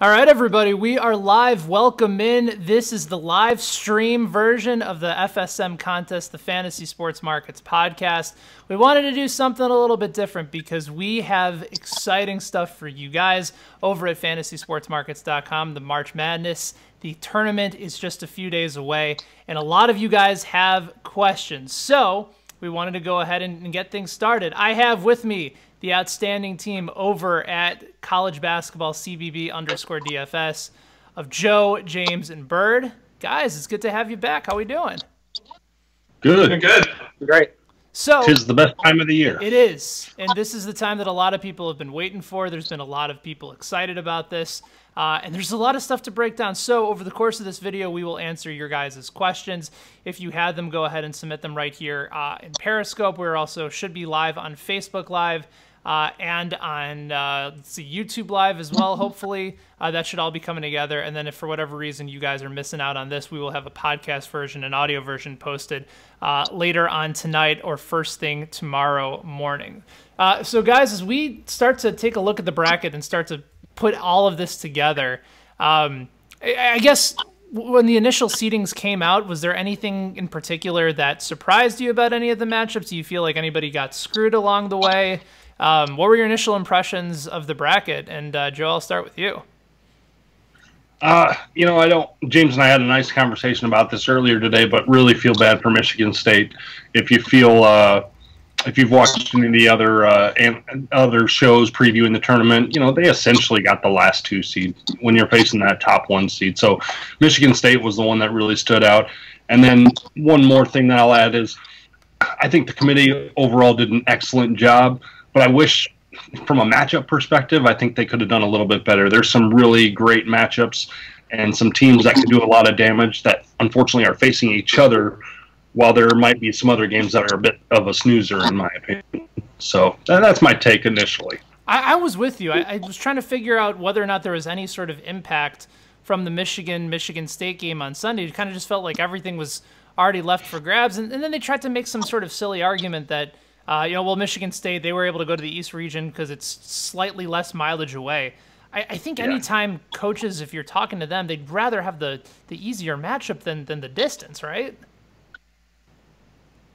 All right, everybody, we are live. Welcome in. This is the live stream version of the FSM contest, the Fantasy Sports Markets podcast. We wanted to do something a little bit different because we have exciting stuff for you guys over at fantasysportsmarkets.com. The March Madness, the tournament is just a few days away, and a lot of you guys have questions. So we wanted to go ahead and get things started. I have with me the outstanding team over at College Basketball CBB_DFS of Joe, James, and Bird. Guys, it's good to have you back. How we doing? Good. Great. So, 'tis the best time of the year. It is, and this is the time that a lot of people have been waiting for. There's been a lot of people excited about this, and there's a lot of stuff to break down. So over the course of this video, we will answer your guys' questions. If you had them, go ahead and submit them right here in Periscope. We're also should be live on Facebook Live, and on let's see, YouTube Live as well, hopefully. That should all be coming together. And then if for whatever reason you guys are missing out on this, we will have a podcast version and audio version posted later on tonight or first thing tomorrow morning. So guys, as we start to take a look at the bracket and start to put all of this together, I guess when the initial seedings came out, was there anything in particular that surprised you about any of the matchups? Do you feel like anybody got screwed along the way? What were your initial impressions of the bracket? And Joe, I'll start with you. James and I had a nice conversation about this earlier today, but really feel bad for Michigan State. If you feel, if you've watched any of the other shows previewing the tournament, they essentially got the last two seed when you're facing that top one seed. So Michigan State was the one that really stood out. And then one more thing that I'll add is I think the committee overall did an excellent job. But I wish, from a matchup perspective, I think they could have done a little bit better. There's some really great matchups and some teams that can do a lot of damage that, unfortunately, are facing each other, while there might be some other games that are a bit of a snoozer, in my opinion. So that's my take initially. I was with you. I was trying to figure out whether or not there was any sort of impact from the Michigan State game on Sunday. It kind of just felt like everything was already left for grabs. And then they tried to make some sort of silly argument that Michigan State, they were able to go to the East region because it's slightly less mileage away. I think anytime coaches, if you're talking to them, they'd rather have the easier matchup than the distance, right?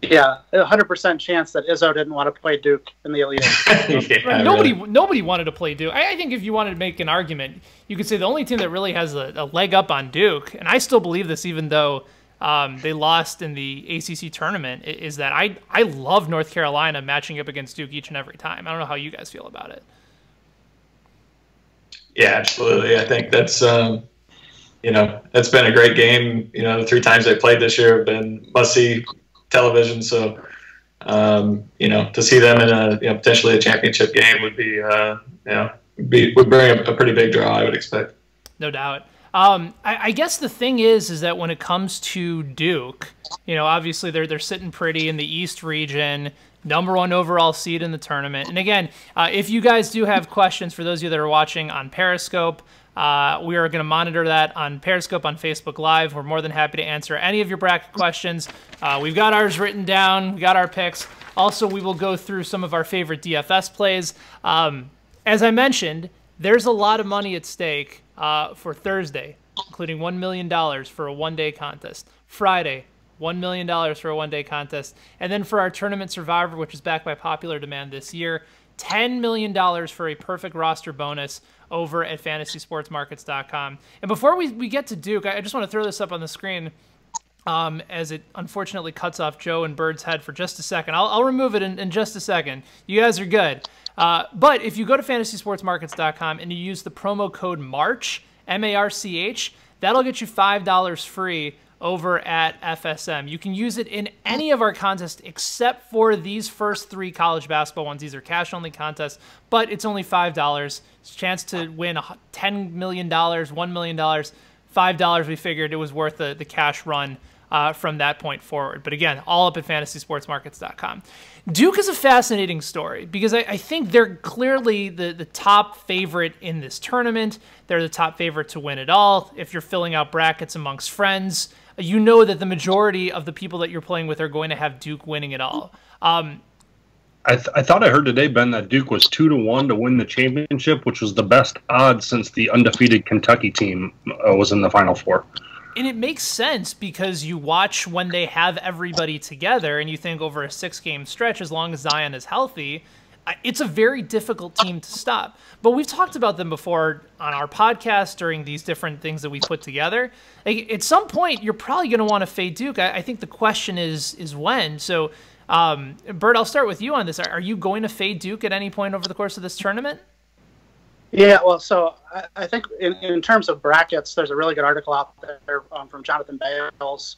Yeah, 100% chance that Izzo didn't want to play Duke in the Elite Eight. Right. Nobody wanted to play Duke. I think if you wanted to make an argument, you could say the only team that really has a leg up on Duke, and I still believe this even though they lost in the ACC tournament, is that I love North Carolina matching up against Duke each and every time. I don't know how you guys feel about it. Yeah, absolutely. I think that's, that's been a great game. The 3 times they played this year have been must-see television. So, to see them in a, potentially a championship game would be, would bring a pretty big draw, I would expect. No doubt. I guess the thing is that when it comes to Duke, obviously they're sitting pretty in the East region, #1 overall seed in the tournament. And again, if you guys do have questions, for those of you that are watching on Periscope, we are going to monitor that on Periscope, on Facebook Live. We're more than happy to answer any of your bracket questions. We've got ours written down. We got our picks. Also, we will go through some of our favorite DFS plays. As I mentioned, there's a lot of money at stake for Thursday, including $1 million for a one-day contest. Friday, $1 million for a one-day contest. And then for our Tournament Survivor, which is backed by popular demand this year, $10 million for a perfect roster bonus over at fantasysportsmarkets.com. And before we get to Duke, I just want to throw this up on the screen as it unfortunately cuts off Joe and Bird's head for just a second. I'll remove it in just a second. You guys are good. But if you go to fantasysportsmarkets.com and you use the promo code MARCH, M-A-R-C-H, that'll get you $5 free over at FSM. You can use it in any of our contests except for these first 3 college basketball ones. These are cash-only contests, but it's only $5. It's a chance to win $10 million, $1 million, $5. We figured it was worth the cash run from that point forward. But again, all up at fantasysportsmarkets.com. Duke is a fascinating story because I think they're clearly the top favorite in this tournament. They're the top favorite to win it all. If you're filling out brackets amongst friends, you know that the majority of the people that you're playing with are going to have Duke winning it all. I thought I heard today, Ben, that Duke was 2-1 to win the championship, which was the best odds since the undefeated Kentucky team was in the Final Four. And it makes sense because you watch when they have everybody together and you think over a 6-game stretch, as long as Zion is healthy, it's a very difficult team to stop. But we've talked about them before on our podcast during these different things that we put together. Like, at some point, you're probably going to want to fade Duke. I think the question is when. So, Bert, I'll start with you on this. Are you going to fade Duke at any point over the course of this tournament? Yeah, well, so I think in terms of brackets, there's a really good article out there from Jonathan Bales,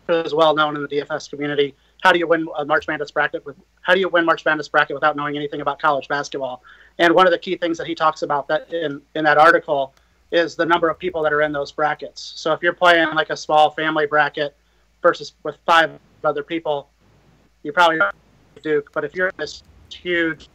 who is well known in the DFS community. How do you win a March Madness bracket without knowing anything about college basketball? And one of the key things that he talks about that in that article is the number of people that are in those brackets. So if you're playing like a small family bracket versus with 5 other people, you probably don't Duke. But if you're in this huge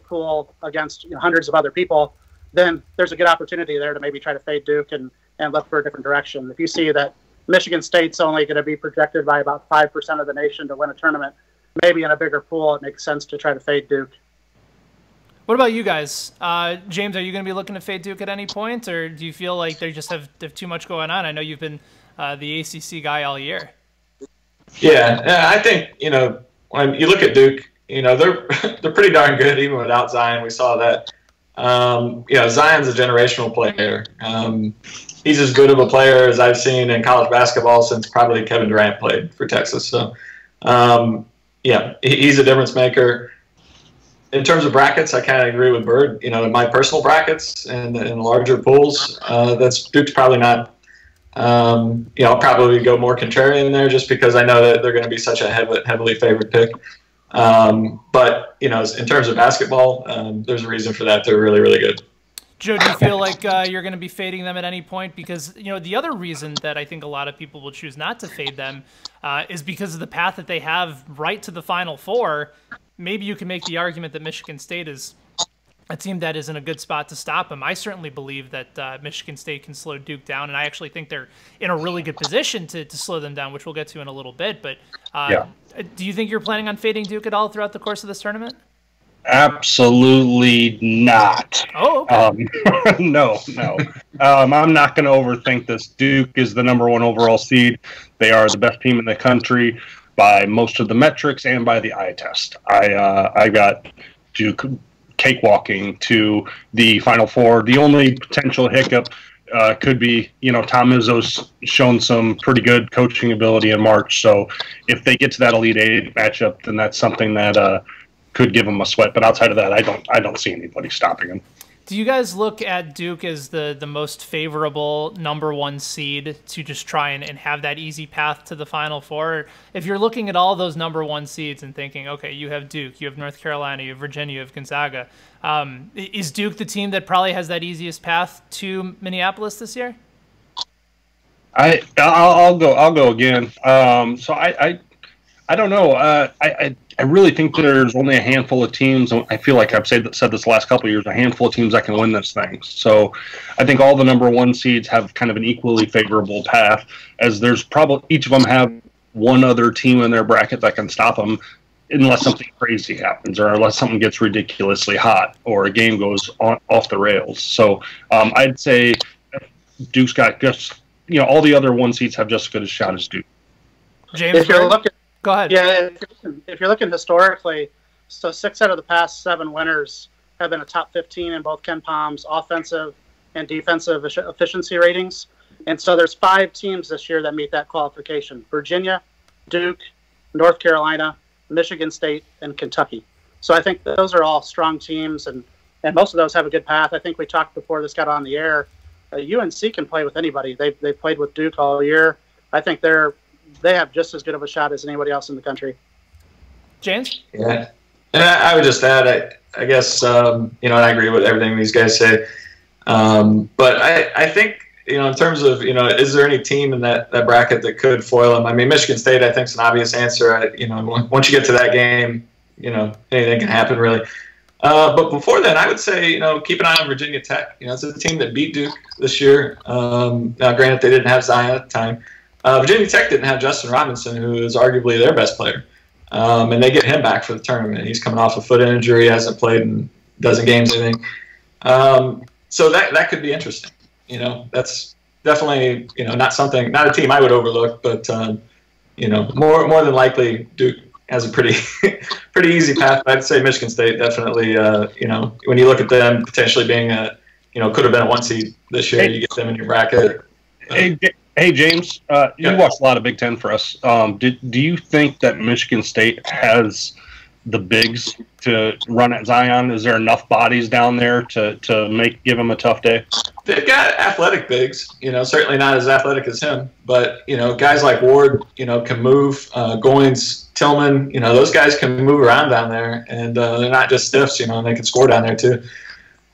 pool against hundreds of other people, then there's a good opportunity there to maybe try to fade Duke and look for a different direction. If you see that Michigan State's only going to be projected by about 5% of the nation to win a tournament, maybe in a bigger pool, it makes sense to try to fade Duke. What about you guys? James, are you going to be looking to fade Duke at any point, or do you feel like they just have too much going on? I know you've been the ACC guy all year. Yeah, I think, when you look at Duke, they're pretty darn good even without Zion. We saw that. Zion's a generational player. He's as good of a player as I've seen in college basketball since probably Kevin Durant played for Texas. So, he's a difference maker. In terms of brackets, I kind of agree with Bird. In my personal brackets and in larger pools, Duke's probably not. I'll probably go more contrarian there just because I know that they're going to be such a heavily favored pick. But in terms of basketball, there's a reason for that. They're really, really good. Joe, do you feel like you're going to be fading them at any point? Because, the other reason that I think a lot of people will choose not to fade them is because of the path that they have right to the Final Four. Maybe you can make the argument that Michigan State is a team that is in a good spot to stop them. I certainly believe that Michigan State can slow Duke down, and I actually think they're in a really good position to slow them down, which we'll get to in a little bit. But do you think you're planning on fading Duke at all throughout the course of this tournament? Absolutely not. Oh, okay. No. I'm not going to overthink this. Duke is the #1 overall seed. They are the best team in the country by most of the metrics and by the eye test. I got Duke cakewalking to the Final Four. The only potential hiccup could be, Tom Izzo's shown some pretty good coaching ability in March. So if they get to that Elite Eight matchup, then that's something that could give them a sweat. But outside of that, I don't see anybody stopping them. Do you guys look at Duke as the most favorable #1 seed to just try and have that easy path to the Final Four? If you're looking at all those #1 seeds and thinking, okay, you have Duke, you have North Carolina, you have Virginia, you have Gonzaga, is Duke the team that probably has that easiest path to Minneapolis this year? I'll go again. So I don't know. I really think there's only a handful of teams. I feel like I've said this the last couple of years, a handful of teams that can win this thing. So I think all the #1 seeds have kind of an equally favorable path, as there's probably each of them have one other team in their bracket that can stop them unless something crazy happens or unless something gets ridiculously hot or a game goes off the rails. So I'd say Duke's got just, all the other 1 seeds have just as good a shot as Duke. James, if you're looking, go ahead. Yeah, if you're looking historically, so 6 out of the past 7 winners have been a top 15 in both Ken Palm's offensive and defensive efficiency ratings. And so there's 5 teams this year that meet that qualification: Virginia, Duke, North Carolina, Michigan State, and Kentucky. So I think those are all strong teams, and most of those have a good path. I think we talked before this got on the air. UNC can play with anybody. They played with Duke all year. I think they have just as good of a shot as anybody else in the country. James? Yeah. And I would just add, I guess, and I agree with everything these guys say. But I think, in terms of, is there any team in that bracket that could foil them? I mean, Michigan State, I think, is an obvious answer. Once you get to that game, anything can happen, really. But before then, I would say, keep an eye on Virginia Tech. It's a team that beat Duke this year. Now, granted, they didn't have Zion at the time. Virginia Tech didn't have Justin Robinson, who is arguably their best player. and they get him back for the tournament. He's coming off a foot injury, hasn't played in a dozen games, I think. So that could be interesting. That's definitely not a team I would overlook, but more than likely Duke has a pretty easy path. I'd say Michigan State definitely. When you look at them potentially being could have been a 1 seed this year, you get them in your bracket. Hey James, you watched a lot of Big Ten for us. Do you think that Michigan State has the bigs to run at Zion? Is there enough bodies down there to give him a tough day? They've got athletic bigs, certainly not as athletic as him, but guys like Ward, can move. Goins, Tillman, those guys can move around down there, and they're not just stiffs, and they can score down there too.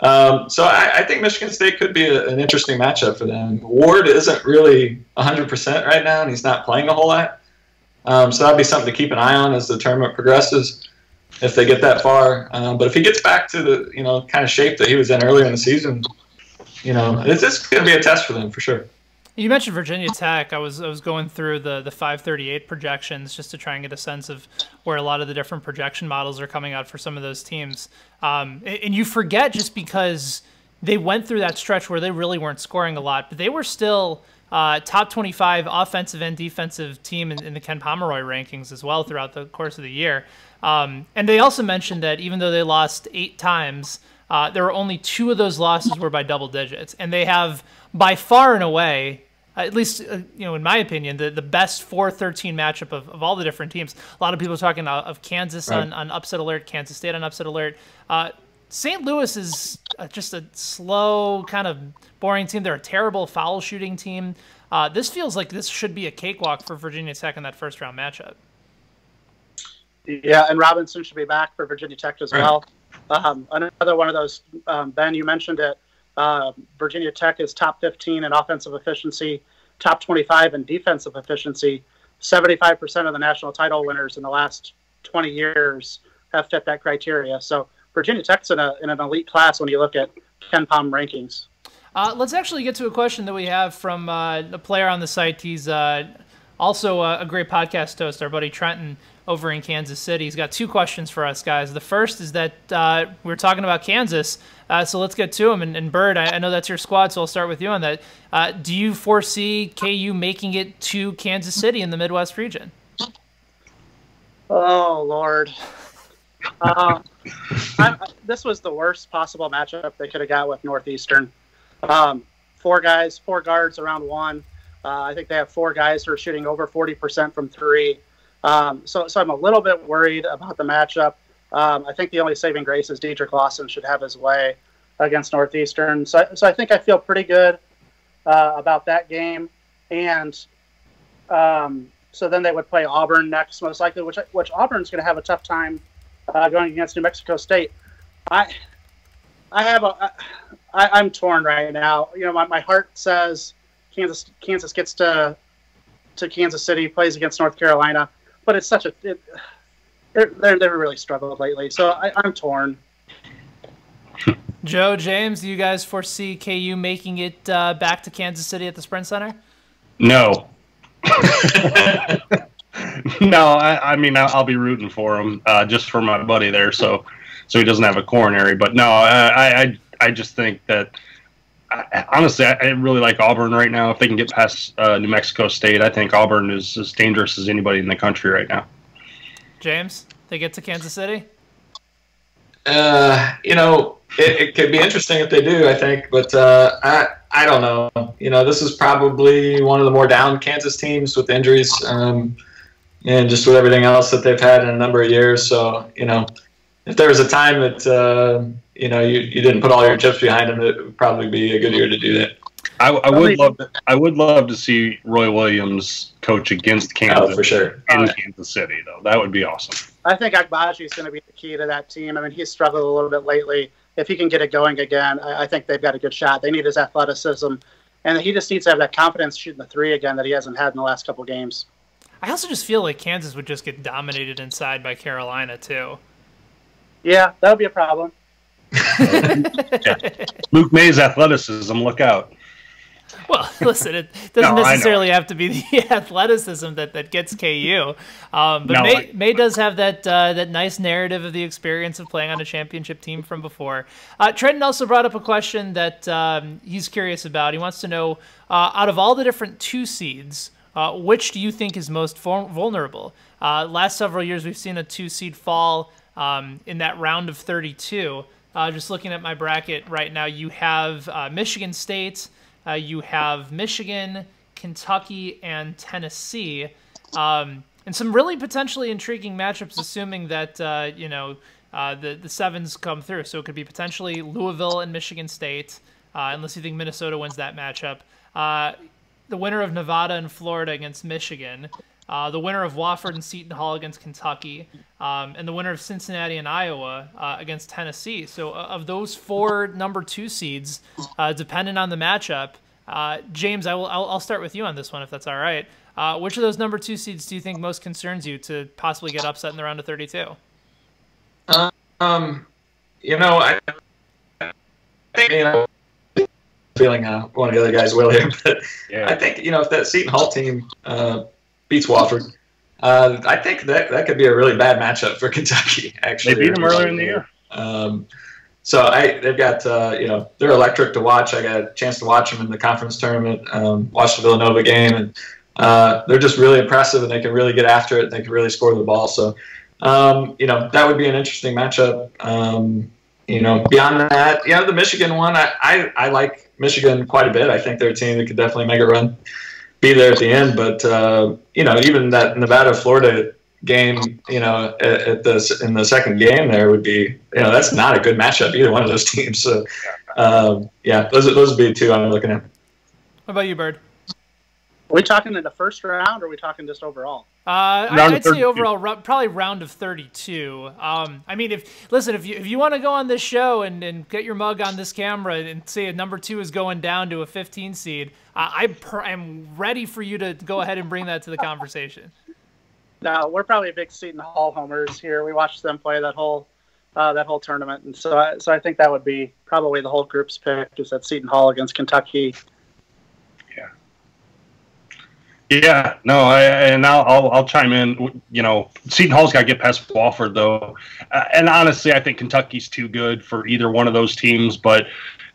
So I think Michigan State could be an interesting matchup for them. Ward isn't really 100% right now, and he's not playing a whole lot. So that'd be something to keep an eye on as the tournament progresses, if they get that far. But if he gets back to the kind of shape that he was in earlier in the season, it's going to be a test for them for sure. You mentioned Virginia Tech. I was going through the 538 projections just to try and get a sense of where a lot of the different projection models are coming out for some of those teams. And you forget just because they went through that stretch where they really weren't scoring a lot, but they were still top 25 offensive and defensive team in the Ken Pomeroy rankings as well throughout the course of the year. And they also mentioned that even though they lost 8 times, there were only 2 of those losses were by double digits. And they have by far and away, at least, in my opinion, the best 4-13 matchup of all the different teams. A lot of people are talking of Kansas on upset alert, Kansas State on upset alert. St. Louis is just a slow, kind of boring team. They're a terrible foul shooting team. This feels like this should be a cakewalk for Virginia Tech in that first round matchup. Yeah, and Robinson should be back for Virginia Tech as well. Another one of those, Ben, you mentioned it. Virginia Tech is top 15 in offensive efficiency, top 25 in defensive efficiency. 75% of the national title winners in the last 20 years have fit that criteria. So Virginia Tech's in an elite class when you look at Ken Pom rankings. Let's actually get to a question that we have from a player on the site. He's also a great podcast host, our buddy Trenton over in Kansas City. He's got 2 questions for us, guys. The first is that we're talking about Kansas, so let's get to him. And Bird, I know that's your squad, so I'll start with you on that. Do you foresee KU making it to Kansas City in the Midwest region? Oh, Lord. This was the worst possible matchup they could have got with Northeastern. 4 guards around 1. I think they have 4 guys who are shooting over 40% from 3. So I'm a little bit worried about the matchup. I think the only saving grace is Dedrick Lawson should have his way against Northeastern. So I think I feel pretty good about that game. And so then they would play Auburn next, most likely, which Auburn's going to have a tough time going against New Mexico State. I'm torn right now. My heart says Kansas gets to Kansas City, plays against North Carolina, but it's such they've really struggled lately. So I'm torn. Joe, James, do you guys foresee KU making it back to Kansas City at the Sprint Center? No. No, I mean, I'll be rooting for him just for my buddy there, so he doesn't have a coronary. But no, I just think that, honestly, I really like Auburn right now. If they can get past New Mexico State, I think Auburn is as dangerous as anybody in the country right now. James, they get to Kansas City? It could be interesting if they do, I think, but I don't know. This is probably one of the more down Kansas teams with injuries and just with everything else that they've had in a number of years. So, if there was a time that, you didn't put all your chips behind them, it would probably be a good year to do that. I would love to see Roy Williams coach against Kansas. Oh, for sure. In Kansas City, though. That would be awesome. I think Agbaji is going to be the key to that team. I mean, he's struggled a little bit lately. If he can get it going again, I think they've got a good shot. They need his athleticism, and he just needs to have that confidence shooting the 3 again that he hasn't had in the last couple games. I also just feel like Kansas would just get dominated inside by Carolina, too. Yeah, that would be a problem. Yeah. Luke May's athleticism, look out. Well, listen, it doesn't necessarily have to be the athleticism that gets KU, but May does have that nice narrative of the experience of playing on a championship team from before. Trenton also brought up a question that he's curious about. He wants to know, out of all the different 2 seeds, which do you think is most vulnerable? Last several years, we've seen a 2 seed fall in that round of 32. Just looking at my bracket right now, you have Michigan State, you have Michigan, Kentucky, and Tennessee, and some really potentially intriguing matchups, assuming that the sevens come through. So it could be potentially Louisville and Michigan State, unless you think Minnesota wins that matchup. The winner of Nevada and Florida against Michigan, the winner of Wofford and Seton Hall against Kentucky, and the winner of Cincinnati and Iowa against Tennessee. So of those 4 number 2 seeds, depending on the matchup, James, I'll start with you on this one, if that's all right. Which of those number 2 seeds do you think most concerns you to possibly get upset in the round of 32? I think, feeling one of the other guys will here, but I think, if that Seton Hall team beats Wofford, I think that could be a really bad matchup for Kentucky, actually. They beat them earlier in the year. So they've got, they're electric to watch. I got a chance to watch them in the conference tournament, watch the Villanova game, and they're just really impressive, and they can really get after it, and they can really score the ball. So, that would be an interesting matchup. Beyond that, the Michigan one, I like Michigan quite a bit. I think they're a team that could definitely make a run, be there at the end. But, even that Nevada-Florida game, in the second game there would be, that's not a good matchup, either one of those teams. So, those would be 2 I'm looking at. What about you, Bird? Are we talking in the first round, or are we talking just overall? I'd say overall, probably round of 32. I mean, if you want to go on this show and get your mug on this camera and say a number 2 is going down to a 15 seed, I'm ready for you to go ahead and bring that to the conversation. No, we're probably big Seton Hall homers here. We watched them play that whole tournament, and so I think that would be probably the whole group's pick, is that Seton Hall against Kentucky. Yeah, no, I'll chime in. Seton Hall's got to get past Wofford, though, and honestly, I think Kentucky's too good for either one of those teams. But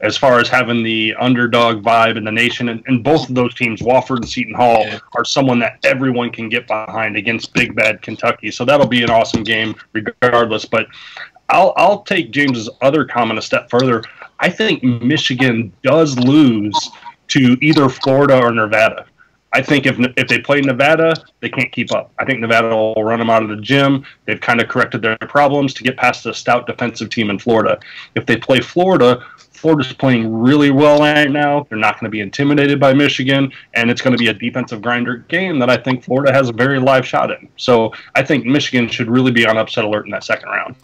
as far as having the underdog vibe in the nation, and both of those teams, Wofford and Seton Hall, are someone that everyone can get behind against big bad Kentucky. So that'll be an awesome game, regardless. But I'll take James's other comment a step further. I think Michigan does lose to either Florida or Nevada. I think if they play Nevada, they can't keep up. I think Nevada will run them out of the gym. They've kind of corrected their problems to get past a stout defensive team in Florida. If they play Florida's playing really well right now. They're not going to be intimidated by Michigan, and it's going to be a defensive grinder game that I think Florida has a very live shot in. So I think Michigan should really be on upset alert in that second round.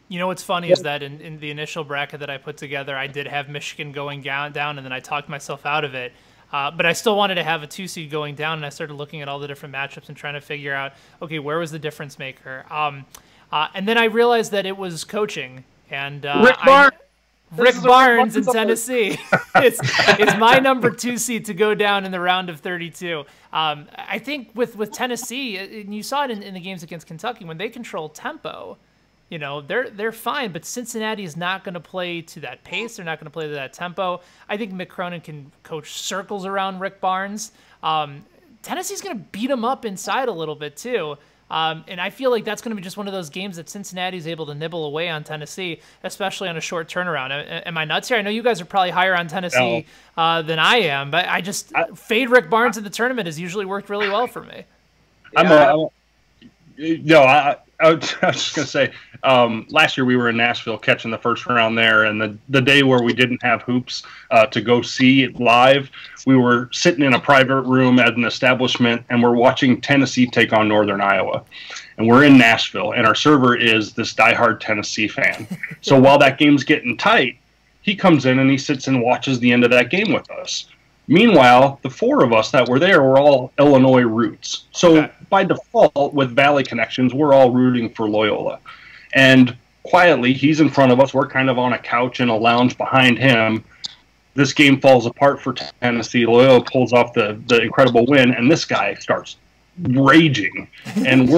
You know what's funny is that in the initial bracket that I put together, I did have Michigan going down, and then I talked myself out of it. But I still wanted to have a 2 seed going down, and I started looking at all the different matchups and trying to figure out, okay, where was the difference maker? And then I realized that it was coaching. And Rick Barnes in Tennessee is my number 2 seed to go down in the round of 32. I think with Tennessee, and you saw it in the games against Kentucky, when they control tempo, they're fine, but Cincinnati is not going to play to that pace. They're not going to play to that tempo. I think Mick Cronin can coach circles around Rick Barnes. Tennessee's going to beat him up inside a little bit too. And I feel like that's going to be just one of those games that Cincinnati is able to nibble away on Tennessee, especially on a short turnaround. Am I nuts here? I know you guys are probably higher on Tennessee than I am, but I fade Rick Barnes in the tournament has usually worked really well for me. I was just going to say, last year we were in Nashville catching the first round there, and the day where we didn't have hoops to go see it live, we were sitting in a private room at an establishment, and we're watching Tennessee take on Northern Iowa. And we're in Nashville, and our server is this diehard Tennessee fan. So while that game's getting tight, he comes in and he sits and watches the end of that game with us. Meanwhile, the 4 of us that were there were all Illinois roots. So by default, with Valley connections, we're all rooting for Loyola. And quietly, he's in front of us. We're kind of on a couch in a lounge behind him. this game falls apart for Tennessee. Loyola pulls off the incredible win, and this guy starts raging, and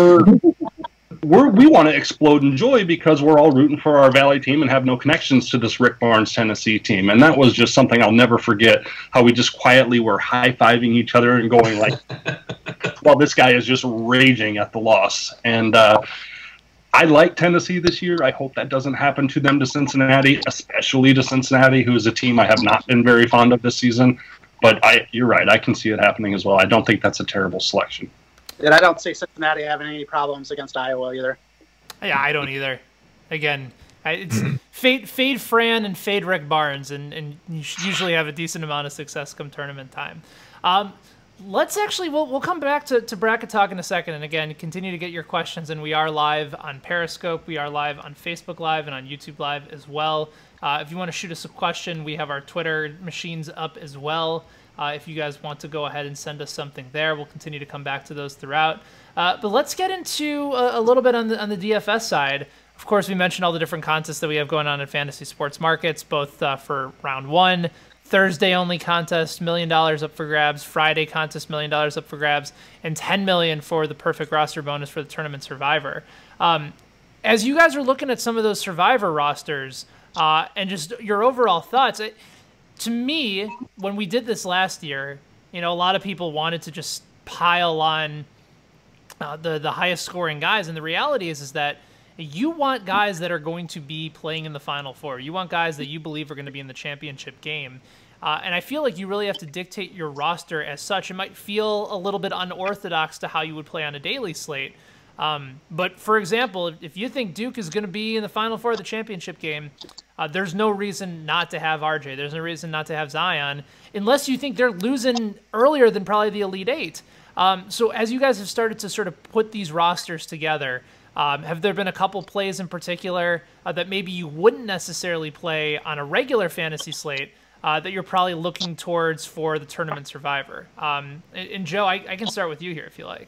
we want to explode in joy because we're all rooting for our Valley team and have no connections to this Rick Barnes Tennessee team. And that was just something I'll never forget, how we just quietly were high-fiving each other and going like, well, this guy is just raging at the loss. And I like Tennessee this year. I hope that doesn't happen to them to Cincinnati, especially to Cincinnati, who is a team I have not been very fond of this season. But you're right. I can see it happening as well. I don't think that's a terrible selection. And I don't see Cincinnati having any problems against Iowa either. Yeah, I don't either. Again, it's fade Fran and fade Rick Barnes, and you usually have a decent amount of success come tournament time. Let's actually, we'll come back to bracket talk in a second, and again, continue to get your questions, and we are live on Periscope, we are live on Facebook Live, and on YouTube Live as well. If you want to shoot us a question, we have our Twitter machines up as well. If you guys want to go ahead and send us something there, we'll continue to come back to those throughout. But let's get into a little bit on the DFS side. Of course, we mentioned all the different contests that we have going on in fantasy sports markets, both for round one, Thursday only contest, $1 million up for grabs, Friday contest, $1 million up for grabs, and $10 million for the perfect roster bonus for the tournament survivor. As you guys are looking at some of those survivor rosters and just your overall thoughts, to me, when we did this last year, a lot of people wanted to just pile on the highest scoring guys, and the reality is that you want guys that are going to be playing in the Final Four. You want guys that you believe are going to be in the championship game. And I feel like you really have to dictate your roster as such. It might feel a little bit unorthodox to how you would play on a daily slate. But for example, if you think Duke is going to be in the Final Four of the championship game, there's no reason not to have RJ. There's no reason not to have Zion, unless you think they're losing earlier than probably the Elite Eight. So as you guys have started to sort of put these rosters together, have there been a couple plays in particular that maybe you wouldn't necessarily play on a regular fantasy slate that you're probably looking towards for the tournament survivor? And Joe, I can start with you here if you like.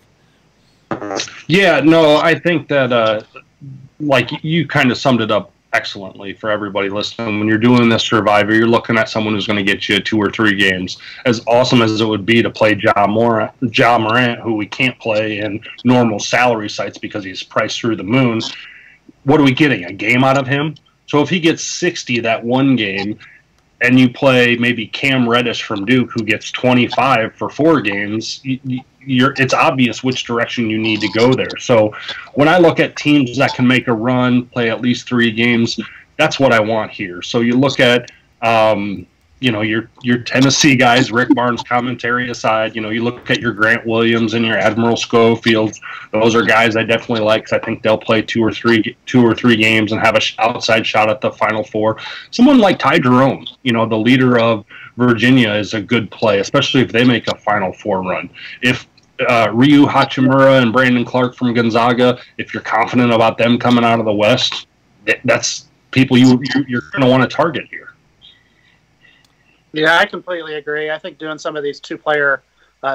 Yeah, no, I think that like you kind of summed it up excellently for everybody listening. When you're doing this survivor, you're looking at someone who's going to get you 2 or 3 games. As awesome as it would be to play Ja Morant, who we can't play in normal salary sites because he's priced through the moon, what are we getting? A game out of him? So if he gets 60 that one game, and you play maybe Cam Reddish from Duke, who gets 25 for 4 games, it's obvious which direction you need to go there. So when I look at teams that can make a run, play at least 3 games, that's what I want here. So you look at, your Tennessee guys, Rick Barnes commentary aside, you look at your Grant Williams and your Admiral Schofields. Those are guys I definitely like because I think they'll play 2 or 3 games and have an outside shot at the Final Four. Someone like Ty Jerome, the leader of Virginia, is a good play, especially if they make a Final Four run. If Ryu Hachimura and Brandon Clark from Gonzaga, if you're confident about them coming out of the West, that's people you're going to want to target here. Yeah, I completely agree. I think doing some of these 2-player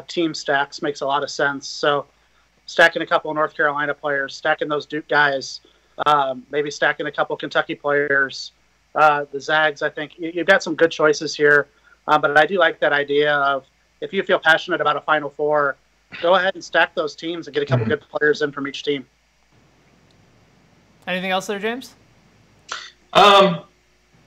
team stacks makes a lot of sense. So stacking a couple of North Carolina players, stacking those Duke guys, maybe stacking a couple Kentucky players, the Zags, I think you've got some good choices here. But I do like that idea of if you feel passionate about a Final Four, go ahead and stack those teams and get a couple good players in from each team. Anything else there, James?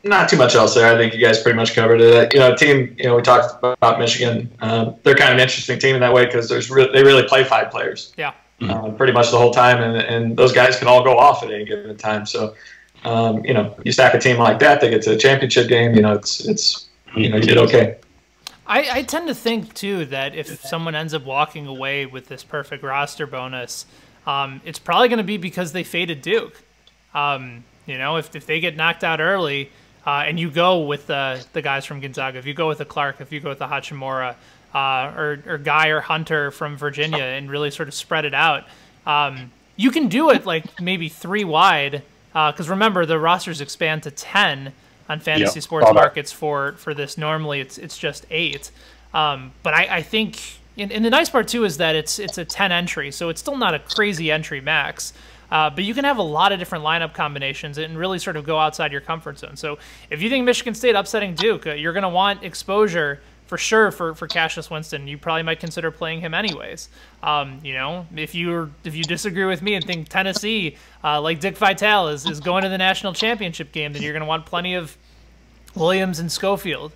Not too much else there. I think you guys pretty much covered it. Team, we talked about Michigan. They're kind of an interesting team in that way because they really play 5 players. Yeah. Pretty much the whole time, and those guys can all go off at any given time. So, you stack a team like that get to the championship game. It's you did okay. I tend to think too that if someone ends up walking away with this perfect roster bonus, it's probably going to be because they faded Duke. If they get knocked out early. And you go with the guys from Gonzaga, if you go with the Clark, if you go with the Hachimura, or Guy or Hunter from Virginia and really sort of spread it out, you can do it like maybe 3 wide, because remember, the rosters expand to 10 on fantasy sports markets for this. Normally it's just 8. But I think, and the nice part too is that it's a 10 entry, so it's still not a crazy entry max. But you can have a lot of different lineup combinations and really sort of go outside your comfort zone. So if you think Michigan State upsetting Duke, you're going to want exposure for sure for Cassius Winston. You probably might consider playing him anyways. If you disagree with me and think Tennessee, like Dick Vitale, is going to the national championship game, then you're going to want plenty of Williams and Schofield.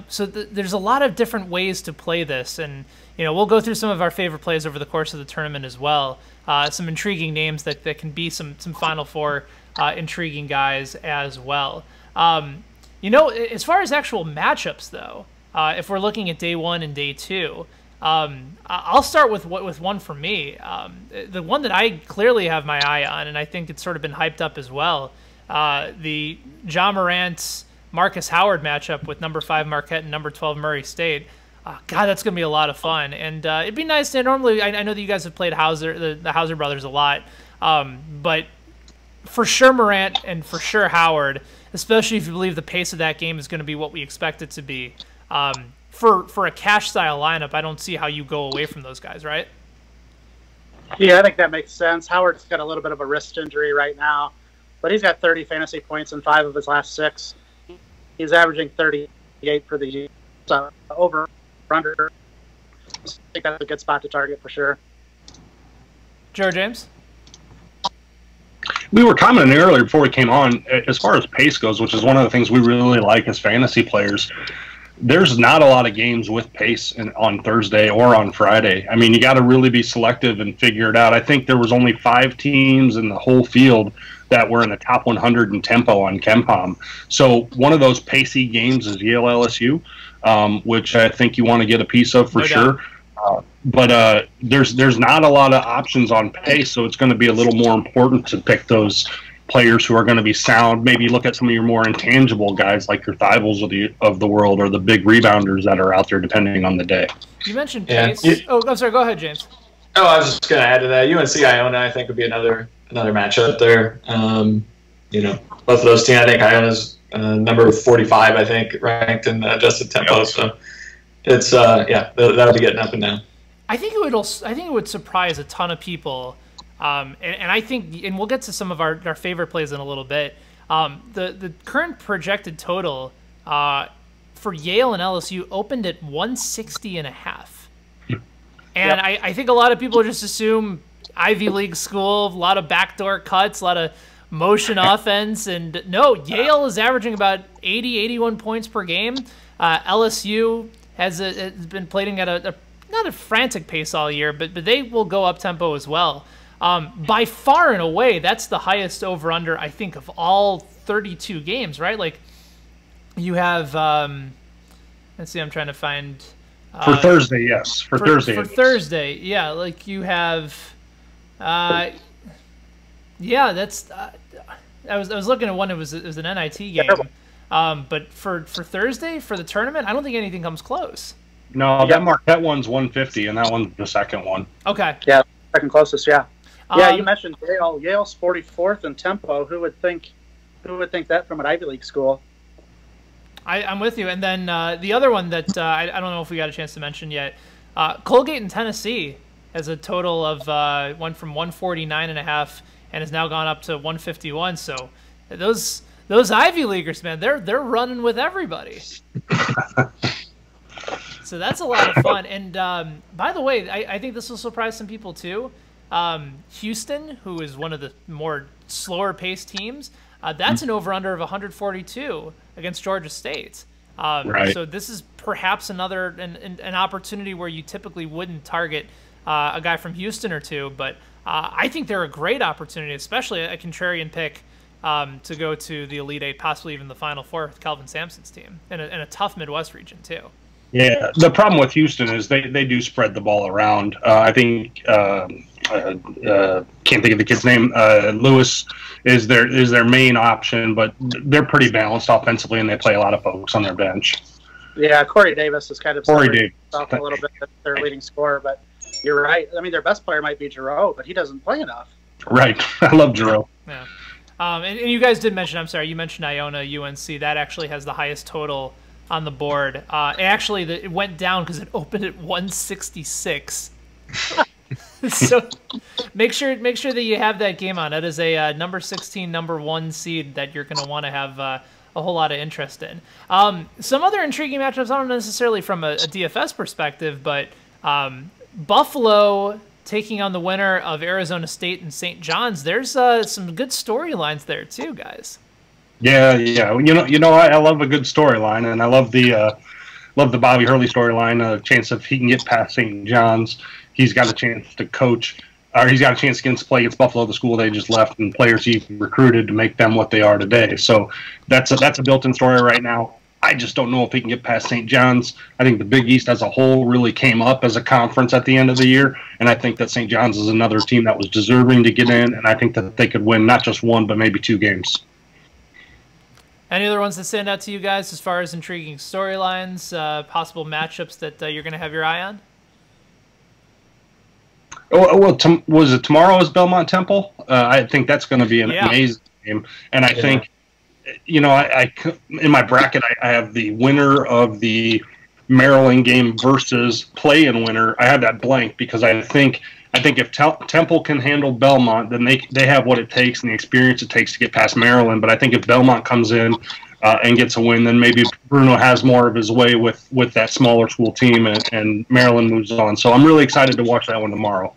So there's a lot of different ways to play this, and we'll go through some of our favorite plays over the course of the tournament as well. Some intriguing names that can be some Final Four intriguing guys as well. As far as actual matchups though, if we're looking at day 1 and day 2, I'll start with one for me. The one that I clearly have my eye on, and I think it's sort of been hyped up as well. The Ja Morant Marcus Howard matchup with number 5 Marquette and number 12 Murray State. God, that's going to be a lot of fun. And it'd be nice to normally, I know that you guys have played the Hauser brothers a lot, but for sure Morant and for sure Howard, especially if you believe the pace of that game is going to be what we expect it to be. For a Cash-style lineup, I don't see how you go away from those guys, right? Yeah, I think that makes sense. Howard's got a little bit of a wrist injury right now, but he's got 30 fantasy points in 5 of his last 6. He's averaging 38 for the year. So over, under. I think that's a good spot to target for sure. Joe James? We were commenting earlier before we came on, as far as pace goes, which is one of the things we really like as fantasy players. There's not a lot of games with pace on Thursday or on Friday. I mean, you got to really be selective and figure it out. I think there was only 5 teams in the whole field that were in the top 100 in tempo on KenPom. So one of those pacey games is Yale LSU, which I think you want to get a piece of for sure. But there's not a lot of options on pace, so it's going to be a little more important to pick those players who are going to be sound. Maybe look at some of your more intangible guys like your Thibels of the world or the big rebounders that are out there depending on the day. You mentioned pace. I'm sorry. Go ahead, James. Oh, I was just going to add to that. UNC Iona, I think, would be another matchup there. Both of those teams. I think Iona's number 45, I think, ranked in adjusted tempo. Yep. So it's that would be getting up and down. I think it would surprise a ton of people. And I think, and we'll get to some of our favorite plays in a little bit. The current projected total for Yale and LSU opened at 160.5. And yep. I think a lot of people just assume Ivy League school, a lot of backdoor cuts, a lot of motion offense. And no, Yale is averaging about 80, 81 points per game. LSU has been playing at not a frantic pace all year, but they will go up tempo as well. By far and away, that's the highest over-under, I think, of all 32 games, right? Like, you have, let's see, I'm trying to find... for Thursday, yes. For Thursday. For Thursday, yeah. Like, you have... that's... I was looking at one, it was an NIT game. But for Thursday, for the tournament, I don't think anything comes close. No, that Marquette one's 150, and that one's the second one. Okay. Yeah, second closest, yeah. Yeah, you mentioned Yale. Yale's 44th in tempo. Who would think that from an Ivy League school? I'm with you. And then the other one that I don't know if we got a chance to mention yet, Colgate in Tennessee has a total of went from 149.5 and has now gone up to 151. So those Ivy Leaguers, man, they're running with everybody. So that's a lot of fun. And by the way, I think this will surprise some people too. Houston, who is one of the more slower-paced teams, that's an over-under of 142 against Georgia State. Right. So this is perhaps another an opportunity where you typically wouldn't target a guy from Houston or two, but I think they're a great opportunity, especially a contrarian pick to go to the Elite Eight, possibly even the Final Four with Kelvin Sampson's team in a tough Midwest region too. Yeah, the problem with Houston is they do spread the ball around. I think can't think of the kid's name. Lewis is their main option, but they're pretty balanced offensively, and they play a lot of folks on their bench. Yeah, Corey Davis is kind of a little bit their leading scorer, but you're right. I mean, their best player might be Giroux, but he doesn't play enough. Right, I love Giroux. Yeah, and you guys did mention. I'm sorry, you mentioned Iona UNC. That actually has the highest total on the board. It went down because it opened at 166. So make sure that you have that game on. That is a number 16, number 1 seed that you're going to want to have a whole lot of interest in. Some other intriguing matchups, not necessarily from a DFS perspective, but Buffalo taking on the winner of Arizona State and St. John's. There's some good storylines there too, guys. Yeah. I love a good storyline, and I love the Bobby Hurley storyline. A chance if he can get past St. John's, he's got a chance to coach, or he's got a chance to play against Buffalo, the school they just left, and players he recruited to make them what they are today. So that's a built-in story right now. I just don't know if he can get past St. John's. I think the Big East as a whole really came up as a conference at the end of the year, and I think that St. John's is another team that was deserving to get in, and I think that they could win not just 1 but maybe 2 games. Any other ones that stand out to you guys as far as intriguing storylines, possible matchups that you're going to have your eye on? Well, was it tomorrow is Belmont Temple? I think that's going to be an amazing game, and I think, I in my bracket I have the winner of the Maryland game versus play-in winner. I have that blank because I think if Temple can handle Belmont, then they have what it takes and the experience it takes to get past Maryland. But I think if Belmont comes in and gets a win, then maybe Bruno has more of his way with that smaller school team, and Maryland moves on. So I'm really excited to watch that one tomorrow.